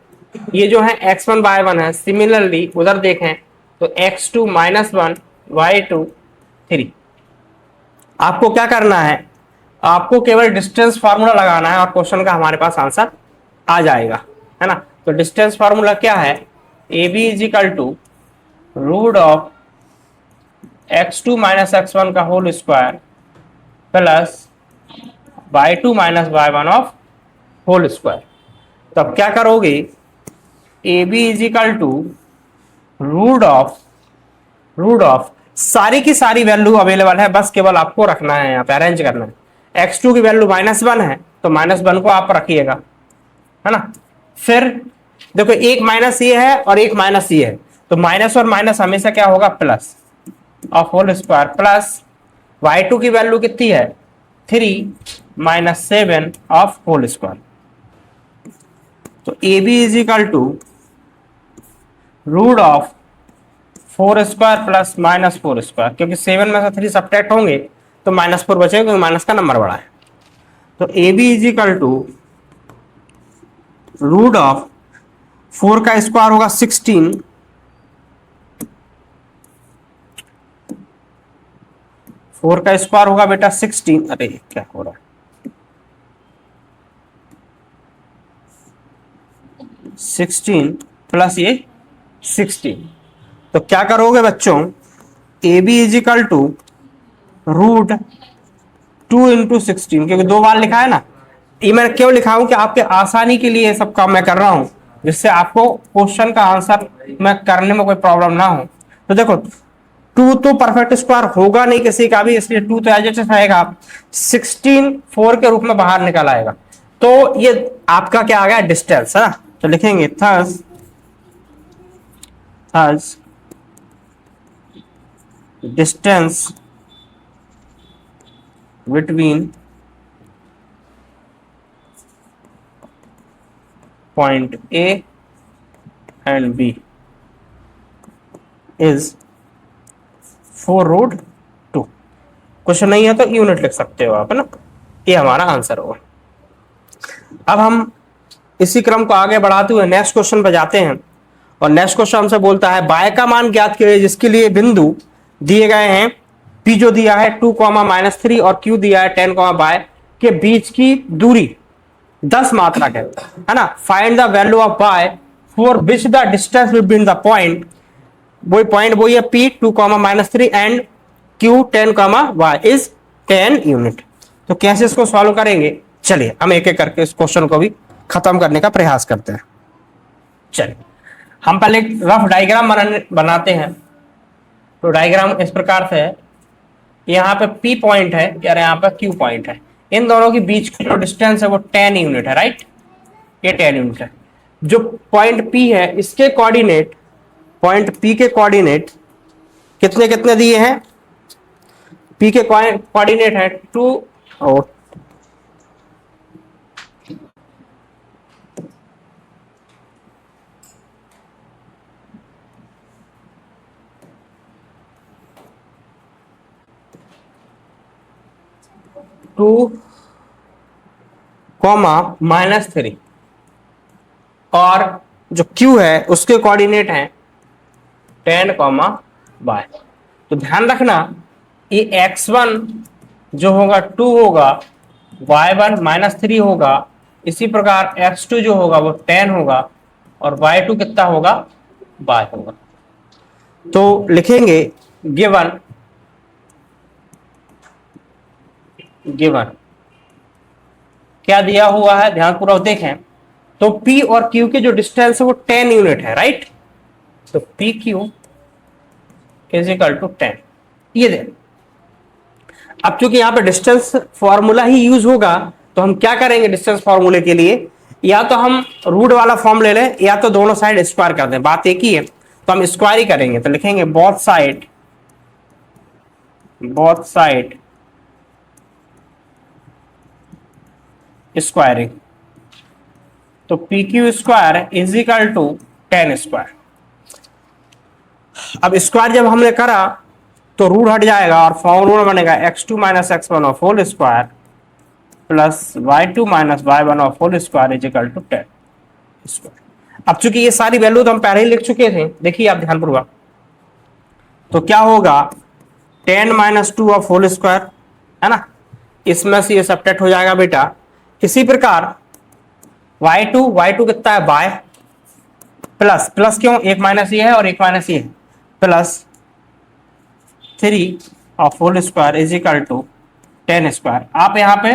ये जो है x1 y1 है। सिमिलरली उधर देखें तो x2 -1, y2 3। आपको क्या करना है, आपको केवल डिस्टेंस फार्मूला लगाना है और क्वेश्चन का हमारे पास आंसर आ जाएगा, है ना। तो डिस्टेंस फार्मूला क्या है, A B is equal to root of x2 minus x1 का whole square plus y2 minus y1 of whole square. तो अब क्या करोगे, A B is equal to root of सारी की सारी वैल्यू अवेलेबल है, बस केवल आपको रखना है, यहाँ पे अरेंज करना है। x2 की वैल्यू -1 है तो -1 को आप रखिएगा, है ना। फिर देखो एक माइनस ये है और एक माइनस ये है, तो माइनस और माइनस हमेशा क्या होगा, plus of whole square plus y2 की वैल्यू कितनी है 3 -7 ऑफ होल स्क्वायर। तो A B is equal to root of 4 square plus -4 square, क्योंकि 7 में से 3 सब्ट्रैक्ट होंगे तो -4 बचेगा, क्योंकि माइनस का नंबर बड़ा है। तो A B is equal to root of 4 का स्क्वायर होगा 16, 4 का स्क्वायर होगा बेटा 16, अरे क्या हो रहा है, 16 प्लस ये 16। तो क्या करोगे बच्चों, A B is equal to root 2 into 16, क्योंकि 2 बार लिखा है ना। ये मैं क्यों लिखा हूं कि आपके आसानी के लिए ये सब काम मैं कर रहा हूं, जिससे आपको क्वेश्चन का आंसर मैं करने में कोई प्रॉब्लम ना हो। तो देखो 2 तो परफेक्ट स्क्वायर होगा नहीं किसी का भी, इसलिए 2 तो एज इट इज रहेगा। 16 4 के रूप में बाहर निकल आएगा, तो ये आपका क्या आ गया, डिस्टेंस, है ना। तो लिखेंगे thus distance between point A and B is 4√2। Question नहीं है तो यूनिट लिख सकते हो आप, है ना। ये हमारा आंसर होगा। अब हम इसी क्रम को आगे बढ़ाते हुए नेक्स्ट क्वेश्चन पर जाते हैं, और नेक्स्ट क्वेश्चन हमसे बोलता है बाय का मान ज्ञात कीजिए जिसके लिए बिंदु दिए गए हैं, पी जो दिया है 2, -3 और क्यू दिया है 10, बाय के बीच की दूरी 10 मात्रक है ना। Find the value of by for which the distance between the point, वही है P 2, -3 and Q 10, y is 10 unit. तो कैसे इसको सॉल्व करेंगे, चलिए हम एक एक करके इस क्वेश्चन को भी खत्म करने का प्रयास करते हैं। चलिए हम पहले एक रफ डायग्राम बनाते हैं। तो डायग्राम इस प्रकार से है, यहाँ पे P पॉइंट है और यहाँ पे Q पॉइंट है। इन दोनों के बीच की जो डिस्टेंस है वो 10 यूनिट है, राइट। ये 10 यूनिट है। जो पॉइंट P है इसके कोऑर्डिनेट, पॉइंट P के कोऑर्डिनेट कितने कितने दिए हैं, P के कोऑर्डिनेट है 2 और 2, -3, और जो Q है उसके कोऑर्डिनेट हैं 10, y। तो ध्यान रखना ये x1 जो होगा 2 होगा, y1 -3 होगा, इसी प्रकार x2 जो होगा वो 10 होगा, और y2 कितना होगा, y होगा। तो लिखेंगे गिवन क्या दिया हुआ है, ध्यान पूर्वक देखें। तो P और Q की जो डिस्टेंस है वो 10 यूनिट है, राइट। तो PQ इज इक्वल टू 10, ये दे। अब चूंकि यहां पे डिस्टेंस फॉर्मूला ही यूज होगा, तो हम क्या करेंगे डिस्टेंस फॉर्मूले के लिए, या तो हम रूट वाला फॉर्म ले लें या तो दोनों साइड स्क्वायर कर दें, बात एक ही है, तो हम स्क्वायर ही करेंगे। तो लिखेंगे बोथ साइड स्क्वायरिंग, तो P Q square is equal to 10 square. अब स्क्वायर जब हमने करा तो रूट हट जाएगा और फॉर्मूला बनेगा x2 minus x1 of whole square plus y2 minus y1 of whole square is equal to 10 square. अब चूंकि ये सारी वैल्यू तो हम पहले ही लिख चुके थे, देखिए आप ध्यानपूर्वक, तो क्या होगा 10 माइनस 2 ऑफ होल स्क्वायर, है ना, इसमें से ये सब्ट्रैक्ट हो जाएगा बेटा। इसी प्रकार y2 कितना है y प्लस, प्लस क्यों, एक माइनस ये है और एक माइनस ये है, plus 3 of whole square is equal to 10 square. आप यहाँ पे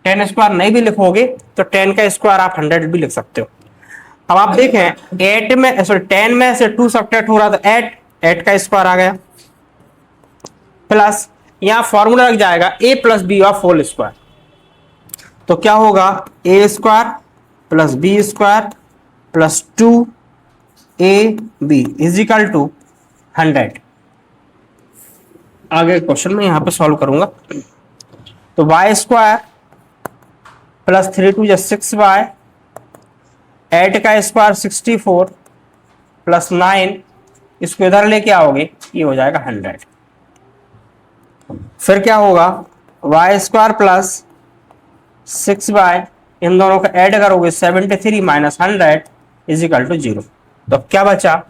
10 स्क्वायर नहीं भी लिखोगे तो 10 का स्क्वायर आप 100 भी लिख सकते हो। अब आप देखें 8 में सॉरी 10 में से 2 सब्ट्रैक्ट हो रहा तो 8 का स्क्वायर आ गया, प्लस यहां फॉर्मूला लग जाएगा a plus B of whole square, तो क्या होगा a square plus B square plus 2ab is equal to 100। आगे क्वेश्चन में यहां पे सॉल्व करूंगा, तो वाई स्क्वायर प्लस 3 2 6y, 8 का स्क्वायर 64 प्लस 9, इसको इधर लेके आओगे ये हो जाएगा 100। फिर क्या होगा वाई स्क्वायर प्लस 6y, इन दोनों का ऐड करोगे 73 माइनस 100 इज इक्वल टू 0। तो क्या बचा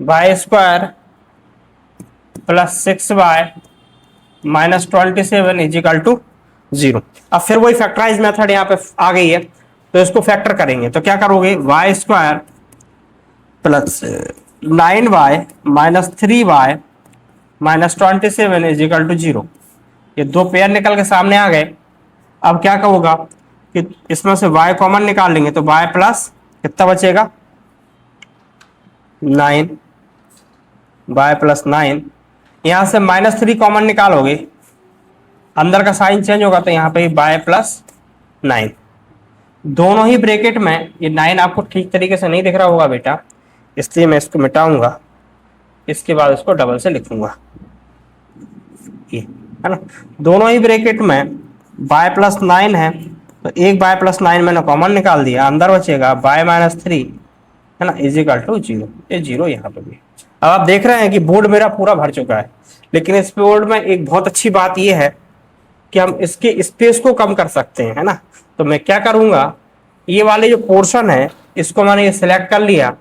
Y square plus 6y minus 27 is equal to 0। अब फिर वही फैक्टराइज मेथड यहाँ पे आ गई है, तो इसको फैक्टर करेंगे तो क्या करोगे Y square plus 9y minus 3y minus 27 is equal to 0। ये दो पेयर निकल के सामने आ गए। अब क्या होगा कि इसमें से y कॉमन निकाल लेंगे तो y प्लस कितना बचेगा 9, y प्लस 9, यहां से -3 कॉमन निकालोगे, अंदर का साइन चेंज होगा तो यहाँ पे y प्लस 9, दोनों ही ब्रैकेट में। ये 9 आपको ठीक तरीके से नहीं दिख रहा होगा बेटा, इसलिए मैं इसको मिटाऊंगा, इसके बाद इसको डबल से लिखूंगा, ये है ना, दोनों ही ब्रैकेट में y प्लस 9 है, तो एक y प्लस 9 मैंने कॉमन निकाल दिया, अंदर बचेगा y माइनस 3, है ना, इज इक्वल टू 0। ये 0 यहाँ पे भी। अब आप देख रहे हैं कि बोर्ड मेरा पूरा भर चुका है, लेकिन इस बोर्ड में एक बहुत अच्छी बात यह है कि हम इसके स्पेस को कम कर सकते हैं, है ना। तो मैं क्या करूंगा, ये वाले जो पोर्शन है इसको मैंने ये सिलेक्ट कर लिया,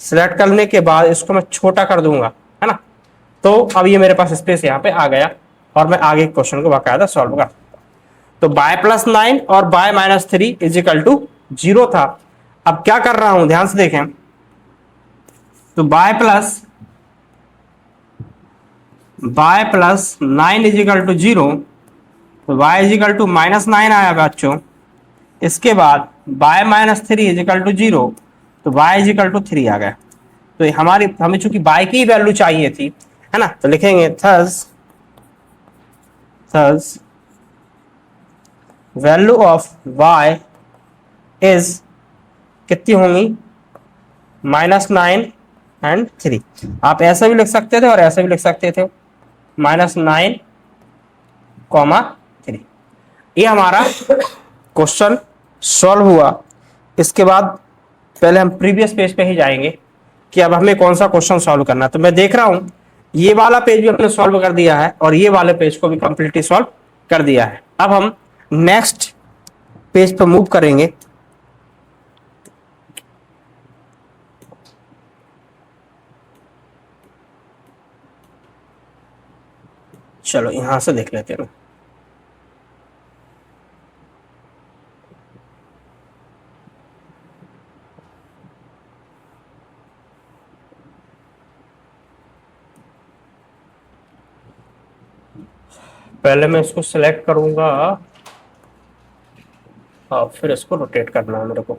सिलेक्ट करने के बाद इसको मैं छोटा कर दूंगा, है ना, तो अब ये मेरे पास स्पेस यहाँ पे आ गया और मैं आगे क्वेश्चन को बाकायदा सॉल्व कर। तो y प्लस 9 और y minus 3 is equal to 0 था। अब क्या कर रहा हूं ध्यान से देखें, तो y plus 9 is equal to 0, तो y is equal to minus 9 आया बच्चों। इसके बाद y minus 3 is equal to 0, तो y इज इक्वल टू 3 आ गया। तो हमें चूंकि y की वैल्यू चाहिए थी, है ना, तो लिखेंगे thus value of y is कितनी होंगी -9 एंड 3। आप ऐसा भी लिख सकते थे और ऐसा भी लिख सकते थे, -9, 3। ये हमारा क्वेश्चन सॉल्व हुआ। इसके बाद पहले हम प्रीवियस पेज पे ही जाएंगे कि अब हमें कौन सा क्वेश्चन सॉल्व करना है। तो मैं देख रहा हूं ये वाला पेज भी हमने सॉल्व कर दिया है और ये वाले पेज को भी कंप्लीटली सॉल्व कर दिया है। अब हम नेक्स्ट पेज पर मूव करेंगे। चलो यहां से देख लेते हैं। पहले मैं इसको सिलेक्ट करूंगा और फिर इसको रोटेट करना है मेरे को।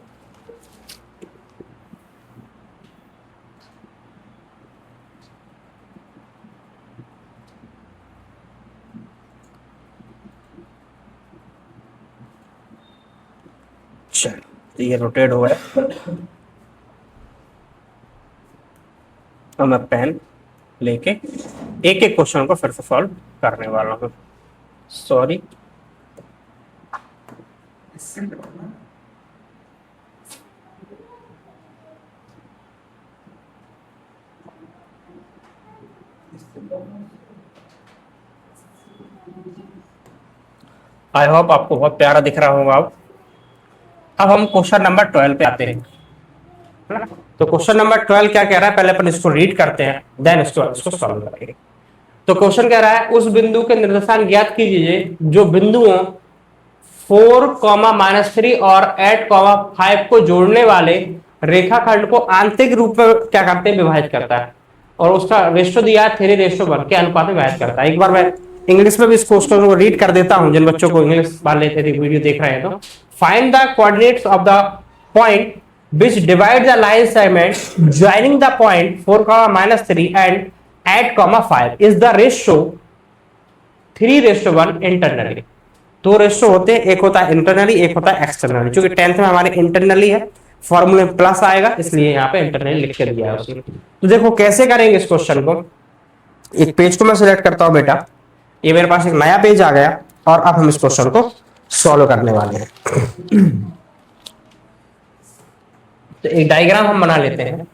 तो ये रोटेट हो गया। अब मैं पेन लेके एक एक क्वेश्चन को फिर से सॉल्व करने वाला हूँ। सॉरी, आई होप आपको बहुत प्यारा दिख रहा होगा। अब हम क्वेश्चन नंबर 12 पे आते हैं। तो क्वेश्चन नंबर 12 क्या कह रहा है, पहले अपन इसको रीड करते हैं, देन इसको सॉल्व करेंगे। तो क्वेश्चन कह रहा है उस बिंदु के निर्देशांक ज्ञात कीजिए जो बिंदुओं 4, -3 और 8, 5 को जोड़ने वाले रेखाखंड को आंतरिक रूप में क्या करते हैं, विभाजित करता है, और उसका रेशो दिया है 3:1 के अनुपात में विभाजित करता है। एक बार मैं इंग्लिश में भी इस क्वेश्चन को रीड कर देता हूं, जिन बच्चों को इंग्लिश मान लेते थे वीडियो देख रहे हैं। तो find the coordinates of the point which divide the line segment joining the point 4, -3 and 8, 5 is the ratio 3:1 internally. दो रेशो होते हैं, एक होता है इंटरनली, एक होता है एक्सटर्नली। क्योंकि 10th में हमारे इंटरनली है, फॉर्मूले में प्लस आएगा, इसलिए यहाँ पे इंटरनली लिख के दिया है उसने। तो देखो कैसे करेंगे इस क्वेश्चन को। एक पेज को मैं सिलेक्ट करता हूं बेटा, ये मेरे पास एक नया पेज आ गया, और अब हम इस क्वेश्चन को सॉल्व करने वाले हैं। तो एक डायग्राम हम बना लेते हैं।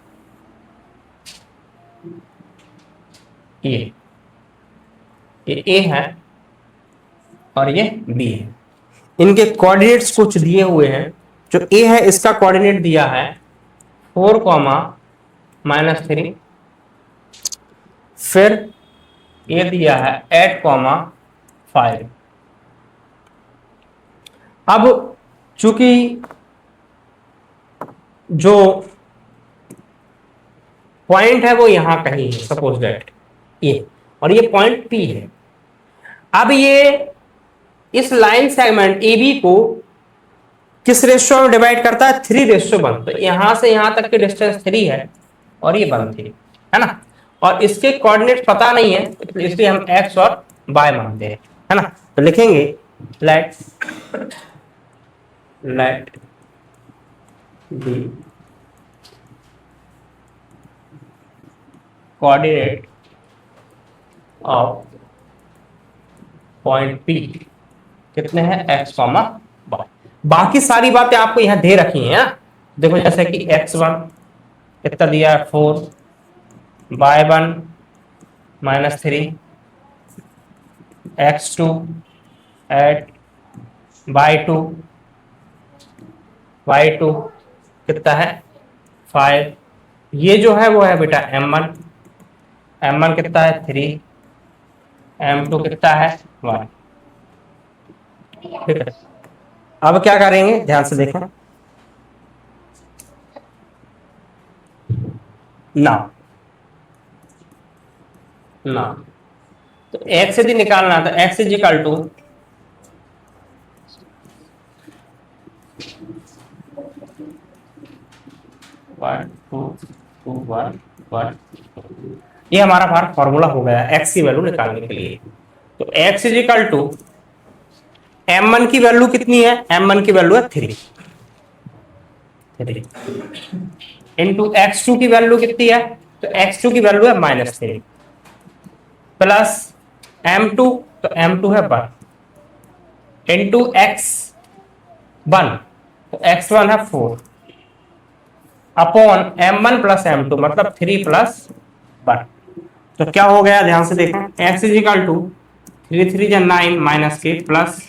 ये ए है और ये बी है। इनके कोऑर्डिनेट्स कुछ दिए हुए हैं। जो ए है इसका कोऑर्डिनेट दिया है 4, -3, फिर ये दिया है 8, 5। अब चूंकि जो पॉइंट है वो यहां कहीं है, सपोज दैट ये, और ये पॉइंट पी है। अब ये इस लाइन सेगमेंट ए बी को किस रेशियो में डिवाइड करता है, 3:1। तो यहां से यहां तक की डिस्टेंस 3 है और ये 1 थी, है ना। और इसके कोऑर्डिनेट पता नहीं है, इसलिए हम एक्स और वाई मानते हैं, है ना। तो लिखेंगे let the coordinate of point P कितने हैं, एक्स, वाई। बाकी सारी बातें आपको यहां दे रखी हैं। देखो जैसे कि x1 कितना दिया है 4, y1 -3, x2 8, y2 कितना है 5। ये जो है वो है बेटा m1 कितना है 3, m2 कितना है 1। ठीक है, अब क्या करेंगे ध्यान से देखें ना। तो x यदि निकालना तो x इज इक्वल टू 1 2 2 1 1। ये हमारा फॉर्मूला हो गया x की वैल्यू निकालने के लिए। तो x is equal to m1 की वैल्यू कितनी है, m1 की वैल्यू है 3 इंटू x2 की वैल्यू कितनी है, तो x2 की वैल्यू है -3 प्लस m2, तो m2 है 1 इंटू x1, तो x1 है 4 अपॉन m1 प्लस m2 मतलब 3 + 1। तो क्या हो गया ध्यान से देखें, x is equal to 3 3 9 -k plus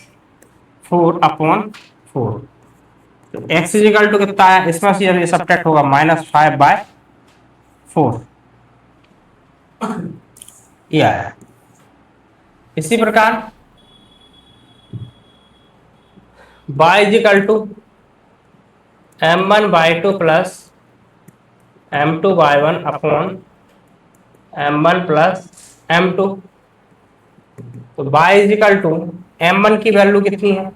4 upon 4। तो x इज इक्वल टू कितना है, इसमें से ये सब्ट्रैक्ट होगा -5/4, ये आया। इसी प्रकार y is equal to m1/2 plus m2/1 upon m1 plus m2। तो y is equal to m1 की वैल्यू कितनी है,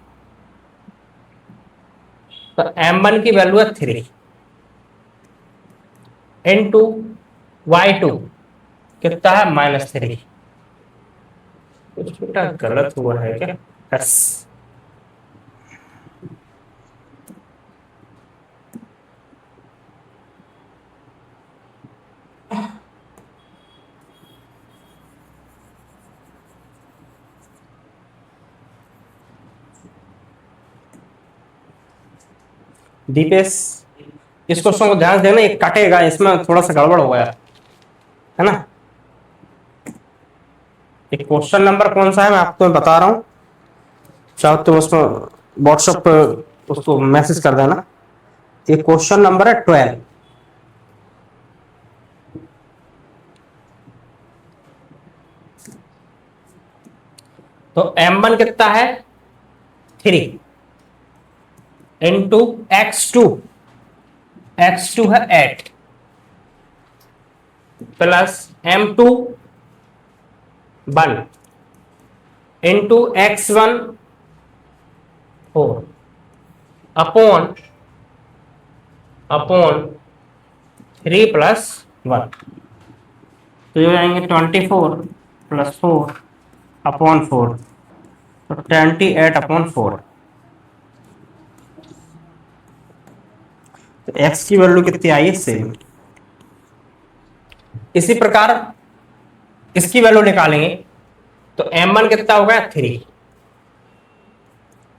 तो m1 की वैल्यू है 3 इंटू y2 कितना है -3। कुछ बेटा गलत हुआ है क्या, यस। दीपेश, इस क्वेश्चन को ध्यान से देना, ये कटेगा, इसमें थोड़ा सा गड़बड़ हो गया है ना। एक क्वेश्चन नंबर कौन सा है मैं आपको बता रहा हूं, चाहो तो उसमें व्हाट्सएप पे उसको मैसेज कर देना। ये क्वेश्चन नंबर है 12। तो m1 कितना है 3 इंटू x2, x2 है 8 plus m2 1 into x1 4 upon 3 plus 1, तो ये आएंगे 24 प्लस 4 अपॉन 4, तो 28 अपॉन 4। तो x की वैल्यू कितनी आई है सेम। इसी प्रकार इसकी वैल्यू निकालेंगे, तो m1 कितना हो गया 3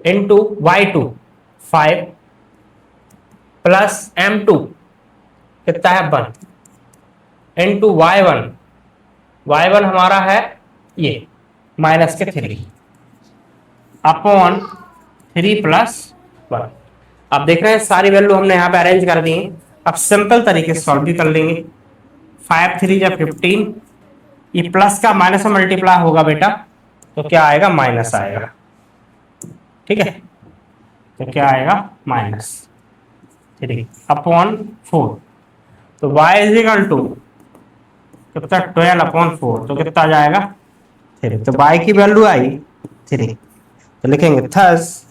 इंटू y2 5 प्लस m2 कितना है 1 इंटू y1 हमारा है ये माइनस के 3 अपॉन 3 प्लस 1। आप देख रहे हैं सारी वैल्यू हमने यहाँ पे अरेंज कर दी है। अब सिंपल तरीके से सॉल्व भी कर लेंगे। 5 3 या 15, ये प्लस का माइनस में मल्टीप्लाई होगा बेटा, तो क्या आएगा माइनस आएगा, ठीक है। तो क्या आएगा -3 अपॉन 4, तो y इज इक्वल टू कितना 12 अपॉन 4, तो कितना आ जाएगा 3। तो y की वैल्यू आई 3, तो लिखेंगे thus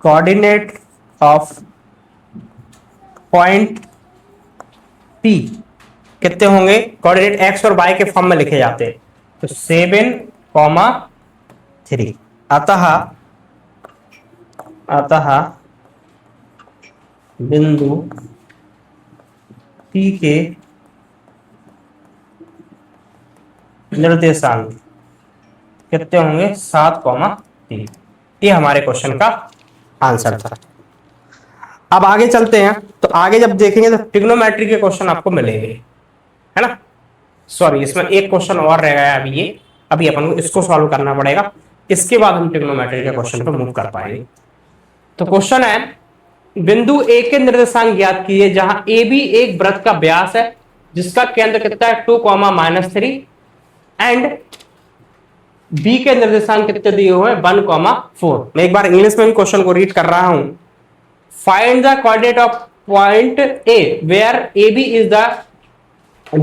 coordinate of point P कितने होंगे, कोऑर्डिनेट x और y के फॉर्म में लिखे जाते हैं, तो 7,3। अतः बिंदु P के निर्देशांक कितने होंगे 7,3। ये हमारे क्वेश्चन का आंसर था। अब आगे चलते हैं, तो आगे जब देखेंगे तो ट्रिग्नोमेट्री के क्वेश्चन आपको मिलेंगे, है ना। सॉरी, इसमें एक क्वेश्चन और रह गया अभी, ये अभी अपन को इसको सॉल्व करना पड़ेगा, इसके बाद हम ट्रिग्नोमेट्री के क्वेश्चन पर मूव कर पाएंगे। तो क्वेश्चन है, बिंदु ए के निर्देशांक ज्ञात कीजिए जहां ए बी एक वृत्त का व्यास है जिसका केंद्र कितना है 2, -3 एंड बी के निर्देशांक कितने दिए हुए हैं 1, 4। मैं एक बार इंग्लिश में भी क्वेश्चन को रीड कर रहा हूं। Find the coordinate of point A where A B is the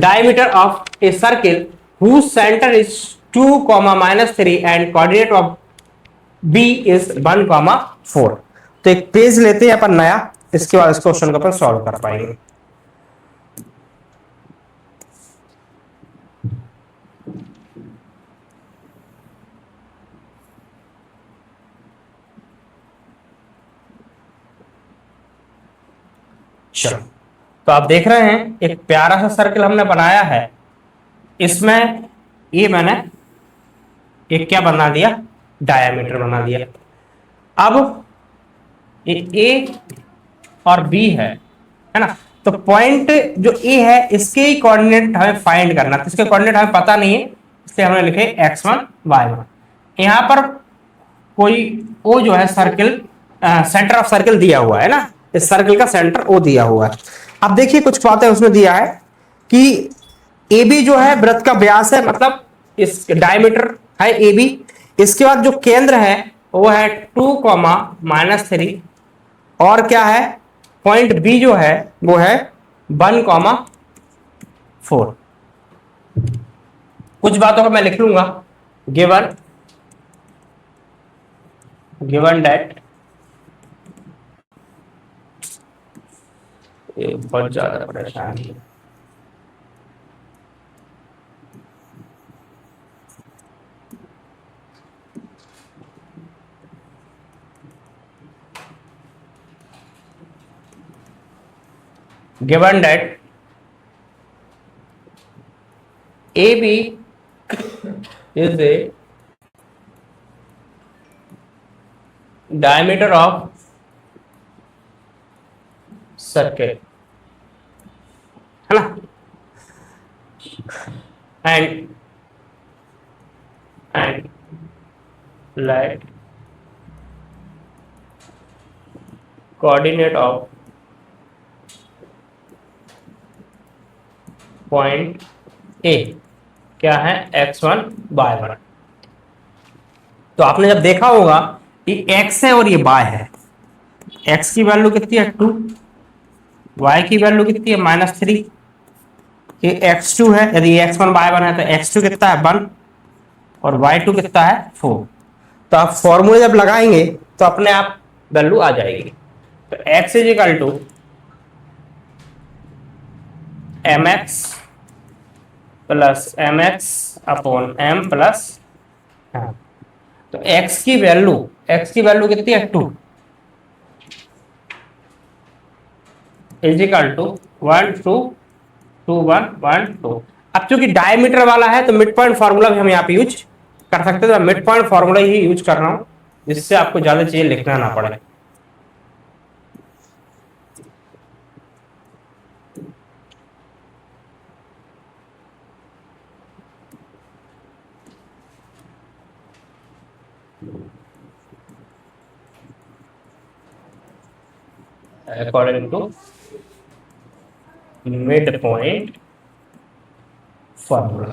diameter of a circle whose center is 2, -3 and coordinate of B is 1, 4। तो एक पेज लेते हैं अपन नया, इसके बाद इस क्वेश्चन को अपन सॉल्व कर पाएंगे। चलो, तो आप देख रहे हैं एक प्यारा सा सर्कल हमने बनाया है, इसमें ये मैंने एक क्या बना दिया, डायमीटर बना दिया। अब ये ए और बी है ना, तो पॉइंट जो ए है इसके ही कोऑर्डिनेट हमें फाइंड करना, तो इसके कोऑर्डिनेट हमें पता नहीं है, इसलिए हमने लिखे x1 y1। यहां पर कोई ओ जो है सर्कल, सेंटर ऑफ सर्कल दिया हुआ है ना, इस सर्कल का सेंटर ओ दिया हुआ है। अब देखिए कुछ बातें उसमें दिया है कि ए बी जो है वृत्त का व्यास है, मतलब इस डायमीटर है ए बी, इसके बाद जो केंद्र है वो है 2, -3 और क्या है पॉइंट बी जो है वो है 1, 4। कुछ बातों को मैं लिख लूंगा, गिवन दैट, ये बहुत ज्यादा परेशानी है। given that AB is the diameter of circle, है ना, and let coordinate of point A क्या है, x1 y1। तो आपने जब देखा होगा कि x है और ये y है, x की वैल्यू कितनी है 2, y की वैल्यू कितनी है -3, ये x2 है, यदि x1 y1 है तो x2 कितना है 1 और y2 कितना है 4। तो आप फॉर्मूले जब लगाएंगे तो अपने आप वैल्यू आ जाएगी। तो x is equal to mx plus mx upon m plus m। तो x की वैल्यू कितनी है 2 इज इक्वल टू 1 2 2 1 1 2। अब चूंकि डायमीटर वाला है तो मिड पॉइंट फॉर्मूला भी हम यहाँ पे यूज कर सकते हैं। तो मिड पॉइंट फॉर्मूला ही यूज कर रहा हूँ जिससे आपको ज्यादा चीजें लिखना ना पड़े। According to mid point formula,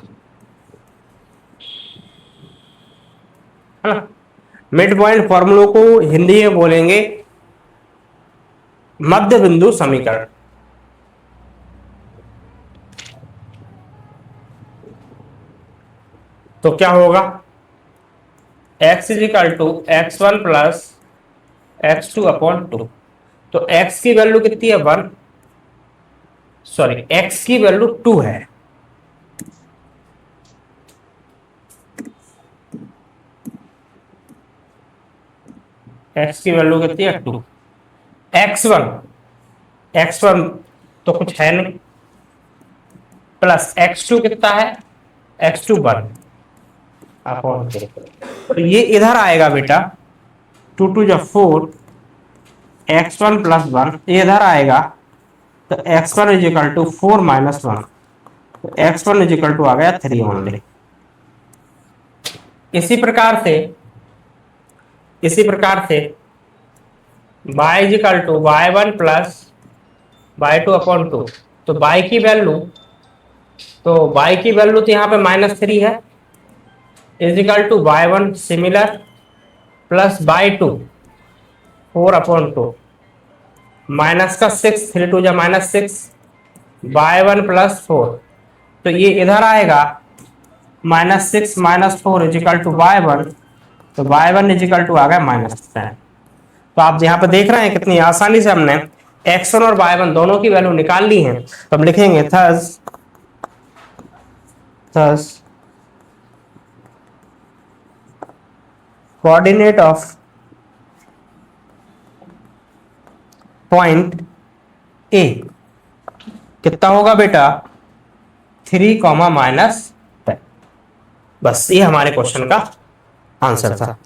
है ना। मिड पॉइंट फॉर्मूलों को हिंदी में बोलेंगे मध्य बिंदु समीकरण। तो क्या होगा, x is equal to x1 plus x2 upon 2। तो x की वैल्यू कितनी है 1, सॉरी x की वैल्यू 2 है, x की वैल्यू कितनी है 2, x1 तो कुछ है नहीं, प्लस x2 कितना है x2 1 अपॉन 2। तो ये इधर आएगा बेटा 2 2 जा 4, x1 प्लस 1 ये इधर आएगा तो x1 is equal to 4 minus 1, तो x1 इज इक्वल टू आ गया 3 ओनली। इसी प्रकार से y is equal to y1 plus y2 upon 2। तो y की वैल्यू तो यहाँ पे -3 है, is equal to y1 similar plus y2 4 upon 2 minus का 6 3 2 जा -6 y1 प्लस 4। तो ये इधर आएगा -6 minus 4 is equal to y1, तो y1 इज इक्वल टू आ गया -10। तो आप यहाँ पे देख रहे हैं कितनी आसानी से हमने x1 और y1 दोनों की वैल्यू निकाल ली है। तो हम लिखेंगे थस कोऑर्डिनेट ऑफ पॉइंट ए कितना होगा बेटा 3, -10। बस ये हमारे क्वेश्चन का आंसर था।